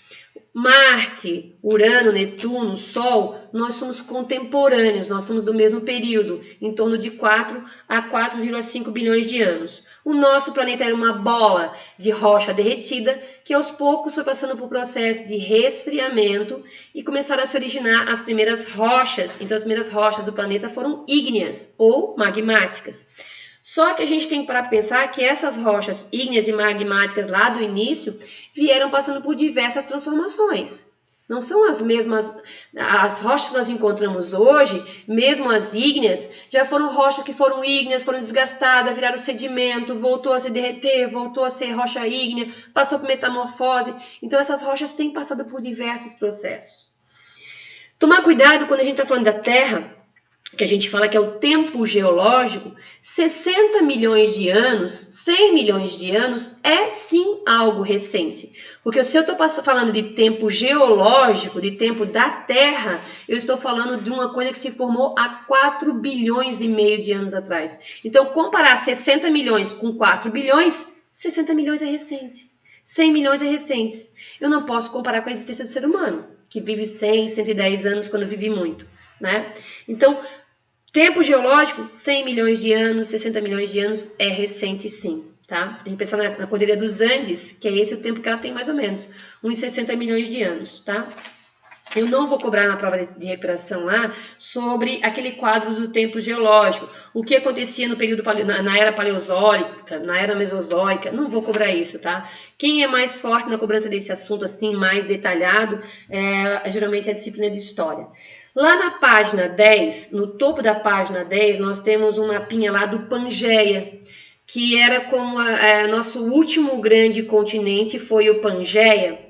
Marte, Urano, Netuno, Sol, nós somos contemporâneos, nós somos do mesmo período, em torno de 4 a 4,5 bilhões de anos. O nosso planeta era uma bola de rocha derretida que aos poucos foi passando por um processo de resfriamento e começaram a se originar as primeiras rochas. Então as primeiras rochas do planeta foram ígneas ou magmáticas. Só que a gente tem que parar para pensar que essas rochas ígneas e magmáticas lá do início vieram passando por diversas transformações. Não são as mesmas, as rochas que nós encontramos hoje, mesmo as ígneas, já foram rochas que foram ígneas, foram desgastadas, viraram sedimento, voltou a se derreter, voltou a ser rocha ígnea, passou por metamorfose. Então essas rochas têm passado por diversos processos. Tomar cuidado quando a gente está falando da Terra, que a gente fala que é o tempo geológico, 60 milhões de anos, 100 milhões de anos é sim algo recente. Porque se eu estou falando de tempo geológico, de tempo da Terra, eu estou falando de uma coisa que se formou há 4 bilhões e meio de anos atrás. Então, comparar 60 milhões com 4 bilhões, 60 milhões é recente. 100 milhões é recente. Eu não posso comparar com a existência do ser humano, que vive 100, 110 anos quando vive muito, né? Então, tempo geológico, 100 milhões de anos, 60 milhões de anos, é recente sim, tá? A gente pensa na Cordilheira dos Andes, que é esse o tempo que ela tem mais ou menos, uns 60 milhões de anos, tá? Eu não vou cobrar na prova de recuperação lá sobre aquele quadro do tempo geológico, o que acontecia no período na era paleozoica, na era mesozoica, não vou cobrar isso, tá? Quem é mais forte na cobrança desse assunto assim, mais detalhado, geralmente é a disciplina de História. Lá na página 10, no topo da página 10, nós temos um mapinha lá do Pangeia, que era como nosso último grande continente foi o Pangeia.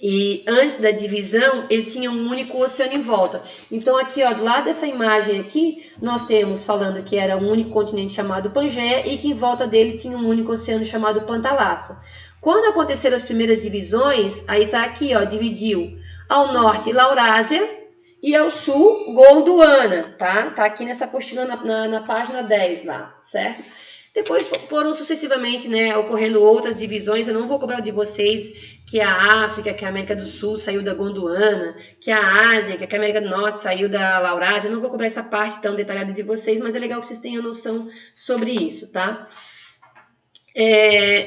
E antes da divisão, ele tinha um único oceano em volta. Então aqui, ó, do lado dessa imagem aqui, nós temos falando que era um único continente chamado Pangeia e que em volta dele tinha um único oceano chamado Pantalassa. Quando aconteceram as primeiras divisões, aí tá aqui, ó, dividiu ao norte Laurásia e ao sul Gondwana, tá? Tá aqui nessa apostila na página 10 lá, certo? Depois foram sucessivamente, né, ocorrendo outras divisões. Eu não vou cobrar de vocês que a África, que a América do Sul saiu da Gondwana, que a Ásia, que a América do Norte saiu da Laurásia. Eu não vou cobrar essa parte tão detalhada de vocês, mas é legal que vocês tenham noção sobre isso, tá?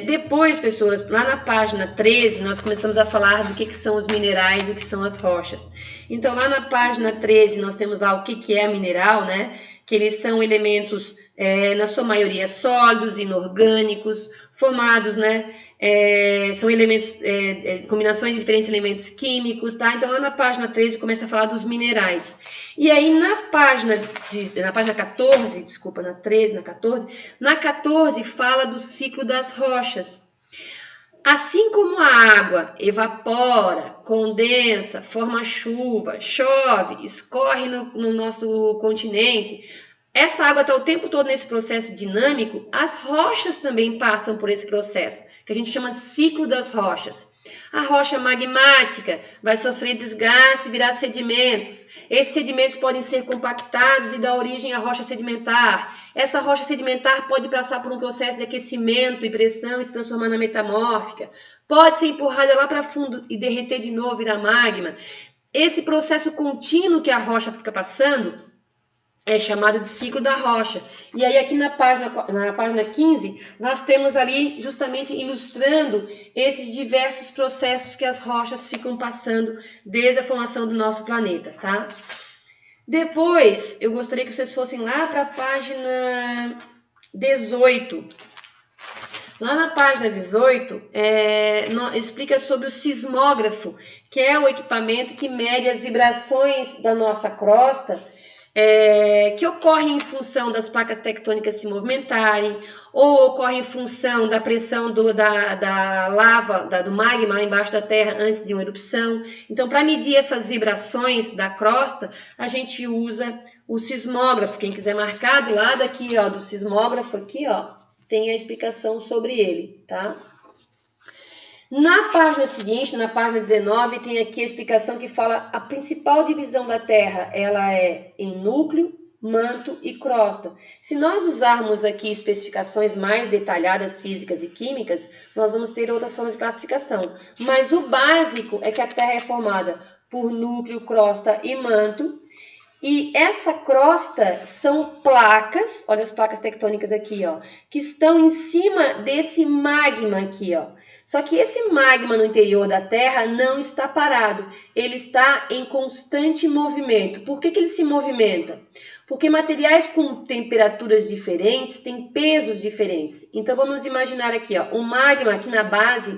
Depois, pessoas, lá na página 13, nós começamos a falar do que são os minerais e o que são as rochas. Então, lá na página 13, nós temos lá o que é mineral, né? Que eles são elementos, na sua maioria, sólidos, inorgânicos, formados, né? São elementos, combinações de diferentes elementos químicos, tá? Então, lá na página 13, começa a falar dos minerais. E aí, na página 14, desculpa, na 13, na 14, na 14 fala do ciclo das rochas. Assim como a água evapora, condensa, forma chuva, chove, escorre no nosso continente, essa água está o tempo todo nesse processo dinâmico, as rochas também passam por esse processo, que a gente chama de ciclo das rochas. A rocha magmática vai sofrer desgaste e virar sedimentos. Esses sedimentos podem ser compactados e dar origem à rocha sedimentar. Essa rocha sedimentar pode passar por um processo de aquecimento e pressão e se transformar na metamórfica. Pode ser empurrada lá para fundo e derreter de novo, virar magma. Esse processo contínuo que a rocha fica passando é chamado de ciclo da rocha. E aí aqui na página 15, nós temos ali justamente ilustrando esses diversos processos que as rochas ficam passando desde a formação do nosso planeta, tá? Depois, eu gostaria que vocês fossem lá para a página 18. Lá na página 18, explica sobre o sismógrafo, que é o equipamento que mede as vibrações da nossa crosta, que ocorrem em função das placas tectônicas se movimentarem, ou ocorrem em função da pressão da lava, do magma lá embaixo da Terra antes de uma erupção. Então, para medir essas vibrações da crosta, a gente usa o sismógrafo. Quem quiser marcar do lado aqui, ó, do sismógrafo aqui, ó, tem a explicação sobre ele, tá? Na página seguinte, na página 19, tem aqui a explicação que fala a principal divisão da Terra, ela é em núcleo, manto e crosta. Se nós usarmos aqui especificações mais detalhadas físicas e químicas, nós vamos ter outras formas de classificação. Mas o básico é que a Terra é formada por núcleo, crosta e manto. E essa crosta são placas, olha as placas tectônicas aqui, ó, que estão em cima desse magma aqui, ó. Só que esse magma no interior da Terra não está parado, ele está em constante movimento. Por que ele se movimenta? Porque materiais com temperaturas diferentes têm pesos diferentes. Então vamos imaginar aqui, ó, o magma aqui na base,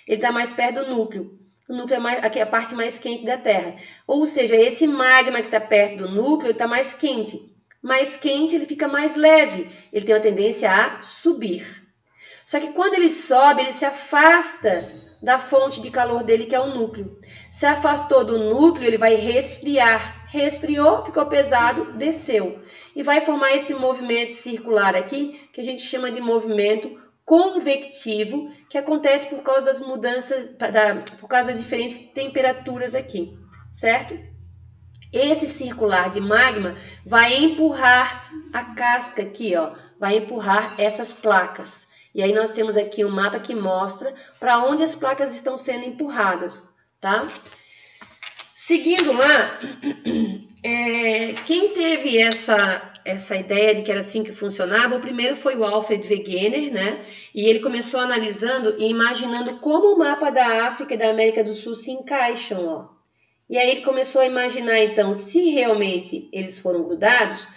ele está mais perto do núcleo. O núcleo aqui é a parte mais quente da Terra. Ou seja, esse magma que está perto do núcleo está mais quente. Mais quente, ele fica mais leve. Ele tem uma tendência a subir. Só que quando ele sobe, ele se afasta da fonte de calor dele, que é o núcleo. Se afastou do núcleo, ele vai resfriar. resfriou, ficou pesado, desceu. E vai formar esse movimento circular aqui, que a gente chama de movimento convectivo, que acontece por causa das mudanças, por causa das diferentes temperaturas aqui, certo? Esse circular de magma vai empurrar a casca aqui, ó, vai empurrar essas placas. E aí nós temos aqui um mapa que mostra para onde as placas estão sendo empurradas, tá? Seguindo lá, quem teve essa ideia de que era assim que funcionava, o primeiro foi o Alfred Wegener, né? E ele começou analisando e imaginando como o mapa da África e da América do Sul se encaixam, ó. E aí ele começou a imaginar, então, se realmente eles foram grudados,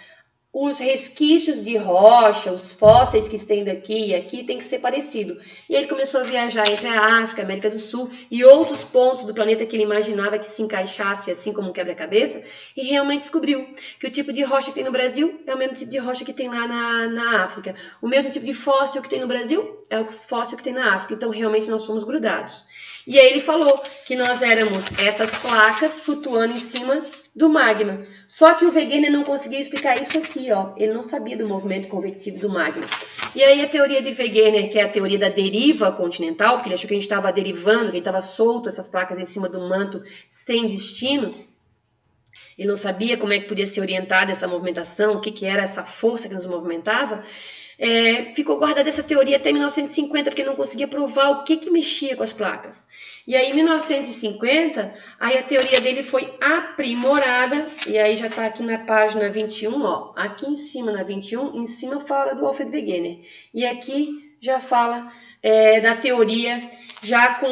os resquícios de rocha, os fósseis que estão aqui e aqui tem que ser parecido. E ele começou a viajar entre a África, a América do Sul e outros pontos do planeta que ele imaginava que se encaixasse assim como um quebra-cabeça, e realmente descobriu que o tipo de rocha que tem no Brasil é o mesmo tipo de rocha que tem lá na África. O mesmo tipo de fóssil que tem no Brasil é o fóssil que tem na África. Então, realmente, nós somos grudados. E aí ele falou que nós éramos essas placas flutuando em cima do magma. Só que o Wegener não conseguia explicar isso aqui, ó. Ele não sabia do movimento convectivo do magma. E aí a teoria de Wegener, que é a teoria da deriva continental, porque ele achou que a gente estava derivando, que a gente estava solto essas placas em cima do manto sem destino. Ele não sabia como é que podia ser orientada essa movimentação, o que era essa força que nos movimentava. Ficou guardada essa teoria até 1950, porque não conseguia provar o que mexia com as placas. E aí, em 1950, aí a teoria dele foi aprimorada, e aí já está aqui na página 21, ó, aqui em cima, na 21, em cima fala do Alfred Wegener. E aqui já fala da teoria, já com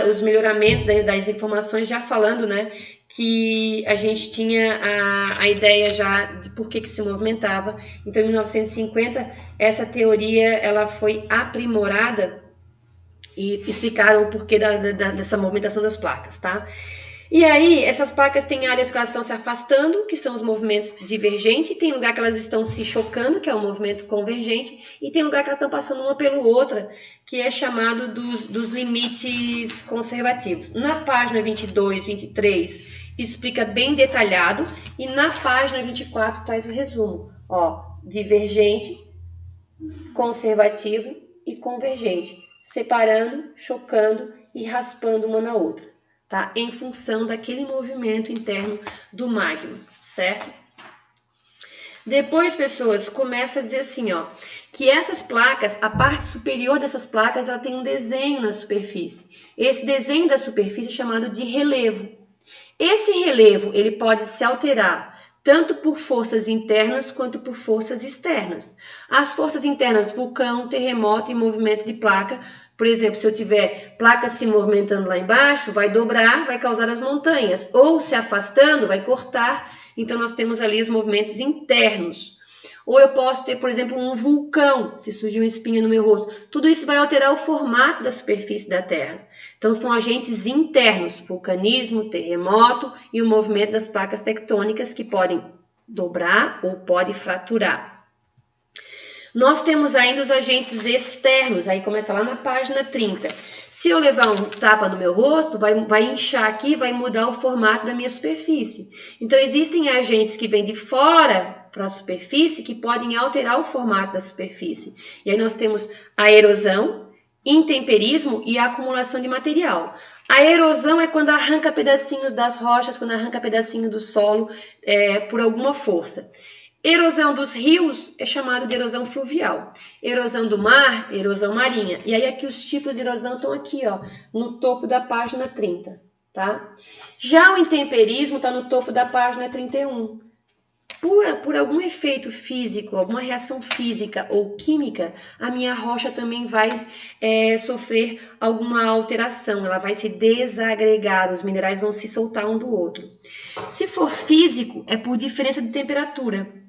os melhoramentos das informações, já falando, né, que a gente tinha a ideia já de por que se movimentava. Então, em 1950, essa teoria ela foi aprimorada e explicaram o porquê dessa movimentação das placas, tá? E aí, essas placas têm áreas que elas estão se afastando, que são os movimentos divergentes, tem lugar que elas estão se chocando, que é o movimento convergente, e tem lugar que elas estão passando uma pela outra, que é chamado dos limites conservativos. Na página 22, 23, explica bem detalhado, e na página 24 traz o resumo, ó, divergente, conservativo e convergente, separando, chocando e raspando uma na outra, tá? Em função daquele movimento interno do magma, certo? Depois, pessoas, começa a dizer assim, ó, que essas placas, a parte superior dessas placas, ela tem um desenho na superfície. Esse desenho da superfície é chamado de relevo. Esse relevo, ele pode se alterar tanto por forças internas quanto por forças externas. As forças internas, vulcão, terremoto e movimento de placa. Por exemplo, se eu tiver placa se movimentando lá embaixo, vai dobrar, vai causar as montanhas. Ou se afastando, vai cortar. Então, nós temos ali os movimentos internos. Ou eu posso ter, por exemplo, um vulcão, se surgir um espinho no meu rosto. Tudo isso vai alterar o formato da superfície da Terra. Então, são agentes internos, vulcanismo, terremoto e o movimento das placas tectônicas que podem dobrar ou podem fraturar. Nós temos ainda os agentes externos, aí começa lá na página 30. Se eu levar um tapa no meu rosto, vai inchar aqui, vai mudar o formato da minha superfície. Então, existem agentes que vêm de fora para a superfície que podem alterar o formato da superfície. E aí nós temos a erosão, intemperismo e a acumulação de material. A erosão é quando arranca pedacinhos das rochas, quando arranca pedacinho do solo por alguma força. Erosão dos rios é chamado de erosão fluvial. Erosão do mar, erosão marinha. E aí aqui os tipos de erosão estão aqui, ó, no topo da página 30, tá? Já o intemperismo está no topo da página 31. Por algum efeito físico, alguma reação física ou química, a minha rocha também vai sofrer alguma alteração, ela vai se desagregar, os minerais vão se soltar um do outro. Se for físico, é por diferença de temperatura.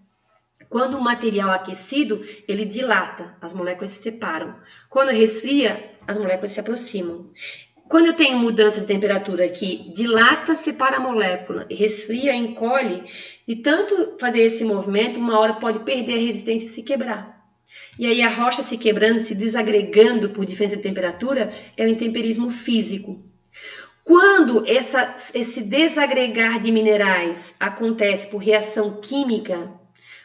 Quando o material é aquecido, ele dilata, as moléculas se separam. Quando resfria, as moléculas se aproximam. Quando eu tenho mudança de temperatura que dilata, separa a molécula, resfria, encolhe, e tanto fazer esse movimento, uma hora pode perder a resistência e se quebrar. E aí a rocha se quebrando, se desagregando por diferença de temperatura, é o intemperismo físico. Quando esse desagregar de minerais acontece por reação química,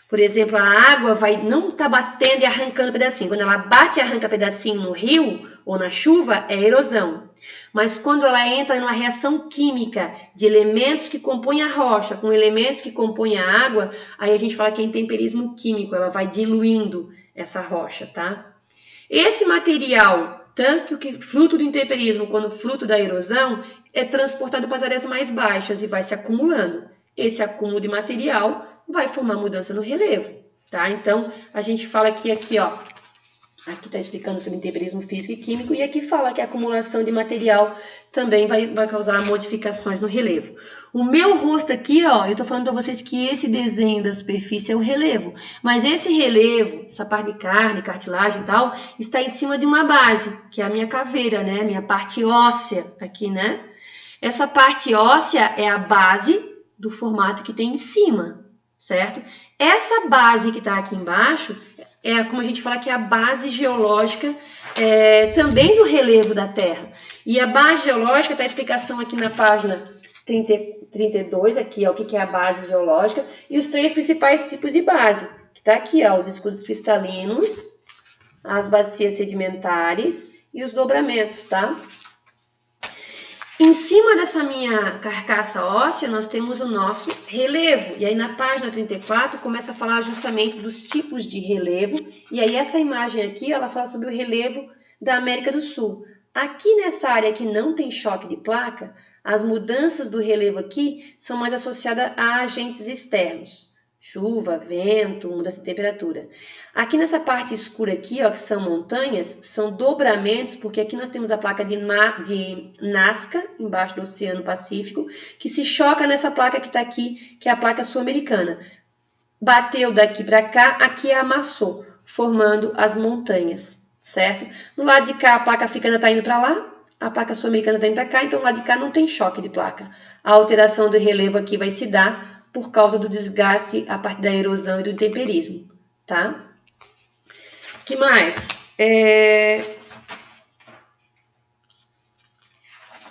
por exemplo, a água não tá batendo e arrancando pedacinho. Quando ela bate e arranca pedacinho no rio ou na chuva, é erosão. Mas quando ela entra em uma reação química de elementos que compõem a rocha com elementos que compõem a água, aí a gente fala que é intemperismo químico, ela vai diluindo essa rocha, tá? Esse material, tanto que fruto do intemperismo quanto fruto da erosão, é transportado para as áreas mais baixas e vai se acumulando. Esse acúmulo de material vai formar mudança no relevo, tá? Então, a gente fala aqui, ó, aqui está explicando sobre intemperismo físico e químico, e aqui fala que a acumulação de material também vai causar modificações no relevo. O meu rosto aqui, ó, eu tô falando para vocês que esse desenho da superfície é o relevo, mas esse relevo, essa parte de carne, cartilagem e tal, está em cima de uma base, que é a minha caveira, né? Minha parte óssea aqui, né? Essa parte óssea é a base do formato que tem em cima, certo? Essa base que está aqui embaixo é, como a gente fala, que é a base geológica também do relevo da Terra. E a base geológica está a explicação aqui na página 32, aqui, ó, o que é a base geológica, e os 3 principais tipos de base, que está aqui, ó, os escudos cristalinos, as bacias sedimentares e os dobramentos, tá? Em cima dessa minha carcaça óssea, nós temos o nosso relevo. E aí na página 34 começa a falar justamente dos tipos de relevo. E aí essa imagem aqui, ela fala sobre o relevo da América do Sul. Aqui nessa área que não tem choque de placa, as mudanças do relevo aqui são mais associadas a agentes externos. Chuva, vento, mudança de temperatura. Aqui nessa parte escura aqui, ó, que são montanhas, são dobramentos, porque aqui nós temos a placa de Nazca, embaixo do Oceano Pacífico, que se choca nessa placa que está aqui, que é a placa sul-americana. Bateu daqui para cá, aqui amassou, formando as montanhas, certo? No lado de cá, a placa africana está indo para lá, a placa sul-americana está indo para cá, então no lado de cá não tem choque de placa. A alteração do relevo aqui vai se dar por causa do desgaste a partir da erosão e do intemperismo, tá? Que mais?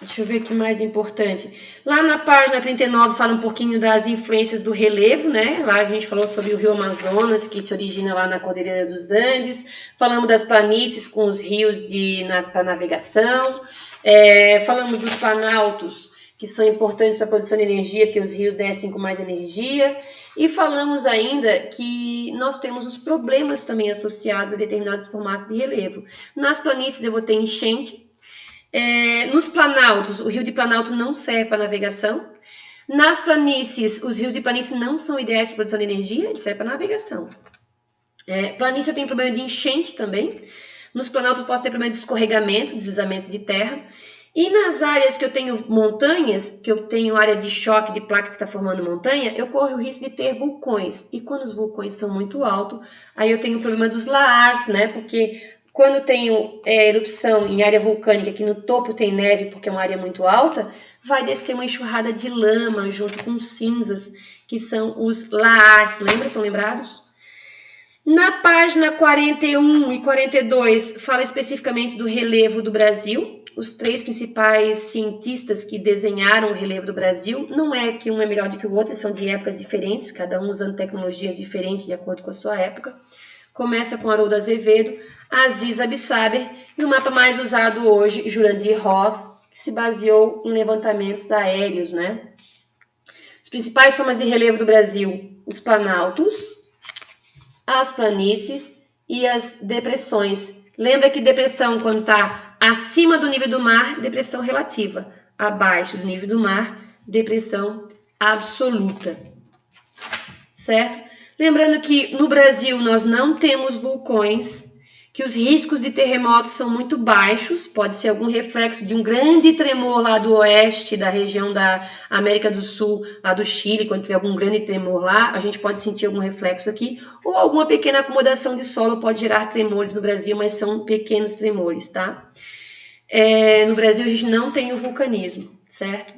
Deixa eu ver o que mais importante. Lá na página 39 fala um pouquinho das influências do relevo, né? Lá a gente falou sobre o rio Amazonas, que se origina lá na Cordilheira dos Andes. Falamos das planícies com os rios para navegação. Falamos dos planaltos, que são importantes para a produção de energia, porque os rios descem com mais energia. E falamos ainda que nós temos os problemas também associados a determinados formatos de relevo. Nas planícies eu vou ter enchente. Nos planaltos, o rio de Planalto não serve para navegação. Nas planícies, os rios de planície não são ideais para produção de energia, eles servem para navegação. Planície eu tenho problema de enchente também. Nos planaltos eu posso ter problema de escorregamento, deslizamento de terra. E nas áreas que eu tenho montanhas, que eu tenho área de choque de placa que está formando montanha, eu corro o risco de ter vulcões. E quando os vulcões são muito altos, aí eu tenho o problema dos lahars, né? Porque quando tenho erupção em área vulcânica, que no topo tem neve porque é uma área muito alta, vai descer uma enxurrada de lama junto com cinzas, que são os lahars. Lembra? Estão lembrados? Na página 41 e 42, fala especificamente do relevo do Brasil. Os 3 principais cientistas que desenharam o relevo do Brasil, não é que um é melhor do que o outro, são de épocas diferentes, cada um usando tecnologias diferentes de acordo com a sua época. Começa com Haroldo Azevedo, Aziz Absaber e o mapa mais usado hoje, Jurandir Ross, que se baseou em levantamentos aéreos, né? Os principais somas de relevo do Brasil, os planaltos, as planícies e as depressões. Lembra que depressão, quando está acima do nível do mar, depressão relativa. Abaixo do nível do mar, depressão absoluta. Certo? Lembrando que no Brasil nós não temos vulcões, que os riscos de terremotos são muito baixos, pode ser algum reflexo de um grande tremor lá do oeste, da região da América do Sul, lá do Chile, quando tiver algum grande tremor lá, a gente pode sentir algum reflexo aqui, ou alguma pequena acomodação de solo pode gerar tremores no Brasil, mas são pequenos tremores, tá? No Brasil a gente não tem o vulcanismo, certo?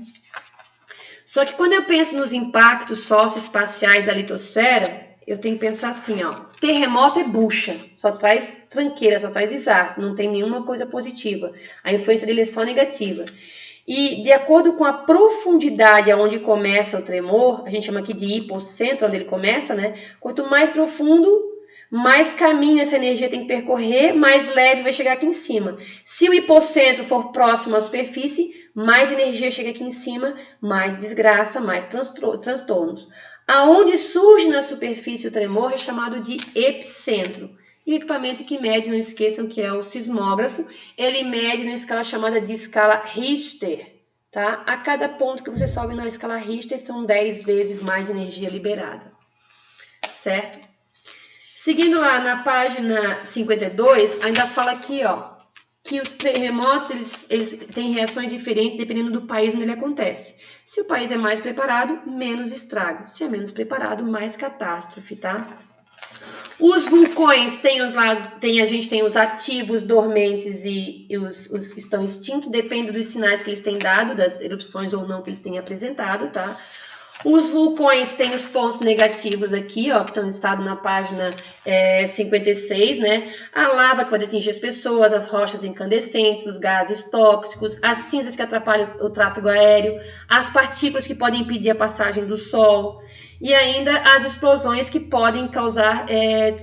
Só que quando eu penso nos impactos socioespaciais da litosfera, eu tenho que pensar assim, ó, terremoto é bucha, só traz tranqueira, só traz desastre, não tem nenhuma coisa positiva. A influência dele é só negativa. E de acordo com a profundidade aonde começa o tremor, a gente chama aqui de hipocentro, onde ele começa, né? Quanto mais profundo, mais caminho essa energia tem que percorrer, mais leve vai chegar aqui em cima. Se o hipocentro for próximo à superfície, mais energia chega aqui em cima, mais desgraça, mais transtornos. Aonde surge na superfície o tremor é chamado de epicentro. E o equipamento que mede, não esqueçam que é o sismógrafo, ele mede na escala chamada de escala Richter, tá? A cada ponto que você sobe na escala Richter são 10 vezes mais energia liberada, certo? Seguindo lá na página 52, ainda fala aqui, ó, que os terremotos, eles têm reações diferentes dependendo do país onde ele acontece. Se o país é mais preparado, menos estrago. Se é menos preparado, mais catástrofe, tá? Os vulcões têm os lados, a gente tem os ativos, dormentes e os que estão extintos, depende dos sinais que eles têm dado, das erupções ou não que eles têm apresentado, tá? Os vulcões têm os pontos negativos aqui, ó, que estão listados na página 56, né? A lava que pode atingir as pessoas, as rochas incandescentes, os gases tóxicos, as cinzas que atrapalham o tráfego aéreo, as partículas que podem impedir a passagem do sol e ainda as explosões que podem causar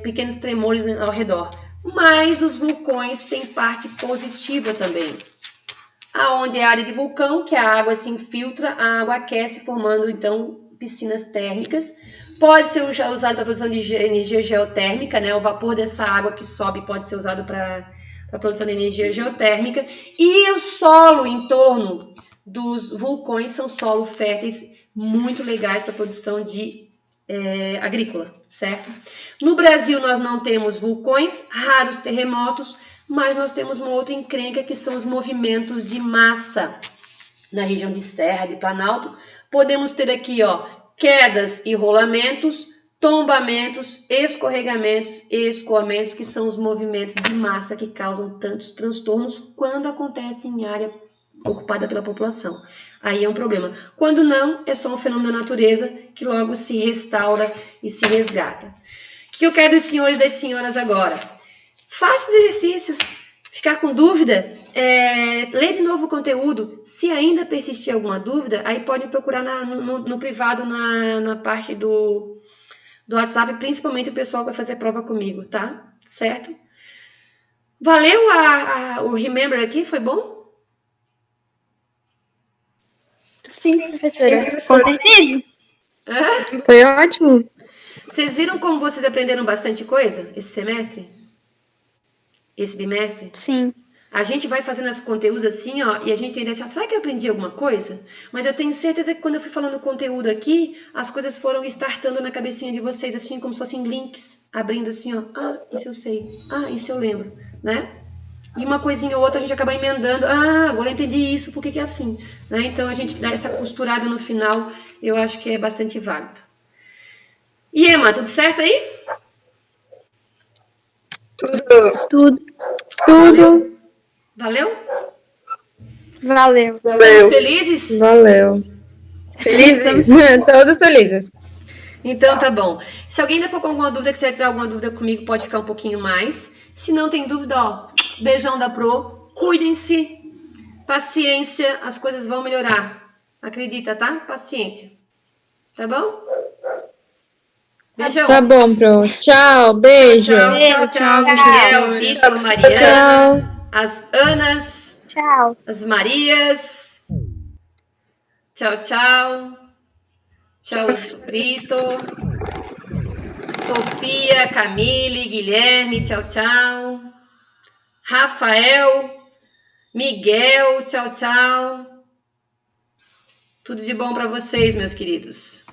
pequenos tremores ao redor. Mas os vulcões têm parte positiva também. Aonde é a área de vulcão, que a água se infiltra, a água aquece, formando, então, piscinas térmicas. Pode ser usado para a produção de energia geotérmica, né? O vapor dessa água que sobe pode ser usado para a produção de energia geotérmica. E o solo em torno dos vulcões são solos férteis muito legais para a produção de agrícola, certo? No Brasil, nós não temos vulcões, raros terremotos, mas nós temos uma outra encrenca que são os movimentos de massa. Na região de Serra, de Planalto, podemos ter aqui, ó, quedas e rolamentos, tombamentos, escorregamentos e escoamentos, que são os movimentos de massa que causam tantos transtornos quando acontecem em área ocupada pela população. Aí é um problema. Quando não, é só um fenômeno da natureza que logo se restaura e se resgata. O que eu quero dos senhores e das senhoras agora? Faça os exercícios. Ficar com dúvida, lê de novo o conteúdo. Se ainda persistir alguma dúvida, aí pode procurar no privado, na parte do WhatsApp, principalmente o pessoal que vai fazer prova comigo, tá? Certo? Valeu o Remember aqui? Foi bom? Sim, professora. Com certeza. Foi ótimo. Vocês viram como vocês aprenderam bastante coisa esse semestre? Esse bimestre? Sim. A gente vai fazendo os conteúdos assim, ó, e a gente tem ideia de, será que eu aprendi alguma coisa? Mas eu tenho certeza que quando eu fui falando o conteúdo aqui, as coisas foram startando na cabecinha de vocês, assim, como se fossem links, abrindo assim, ó, isso eu sei, isso eu lembro, né? E uma coisinha ou outra a gente acaba emendando, agora eu entendi isso, por que é assim? Né? Então a gente dá essa costurada no final, eu acho que é bastante válido. E Emma, tudo certo aí? Tudo. Valeu? Valeu. Estamos felizes? Valeu. Felizes? Todos felizes. Então tá bom. Se alguém ainda for com alguma dúvida, quiser tirar alguma dúvida comigo, pode ficar um pouquinho mais. Se não tem dúvida, ó, beijão da Pro, cuidem-se, paciência, as coisas vão melhorar. Acredita, tá? Paciência. Tá bom? Beijão. Tá bom, Pro. Tchau, beijo. Tchau, Miguel, Vitor, Mariana, as Anas, Tchau. as Marias. Tchau, tchau. Tchau, Vitor. Sofia, Camille, Guilherme, tchau, tchau. Rafael, Miguel, tchau, tchau. Tudo de bom para vocês, meus queridos.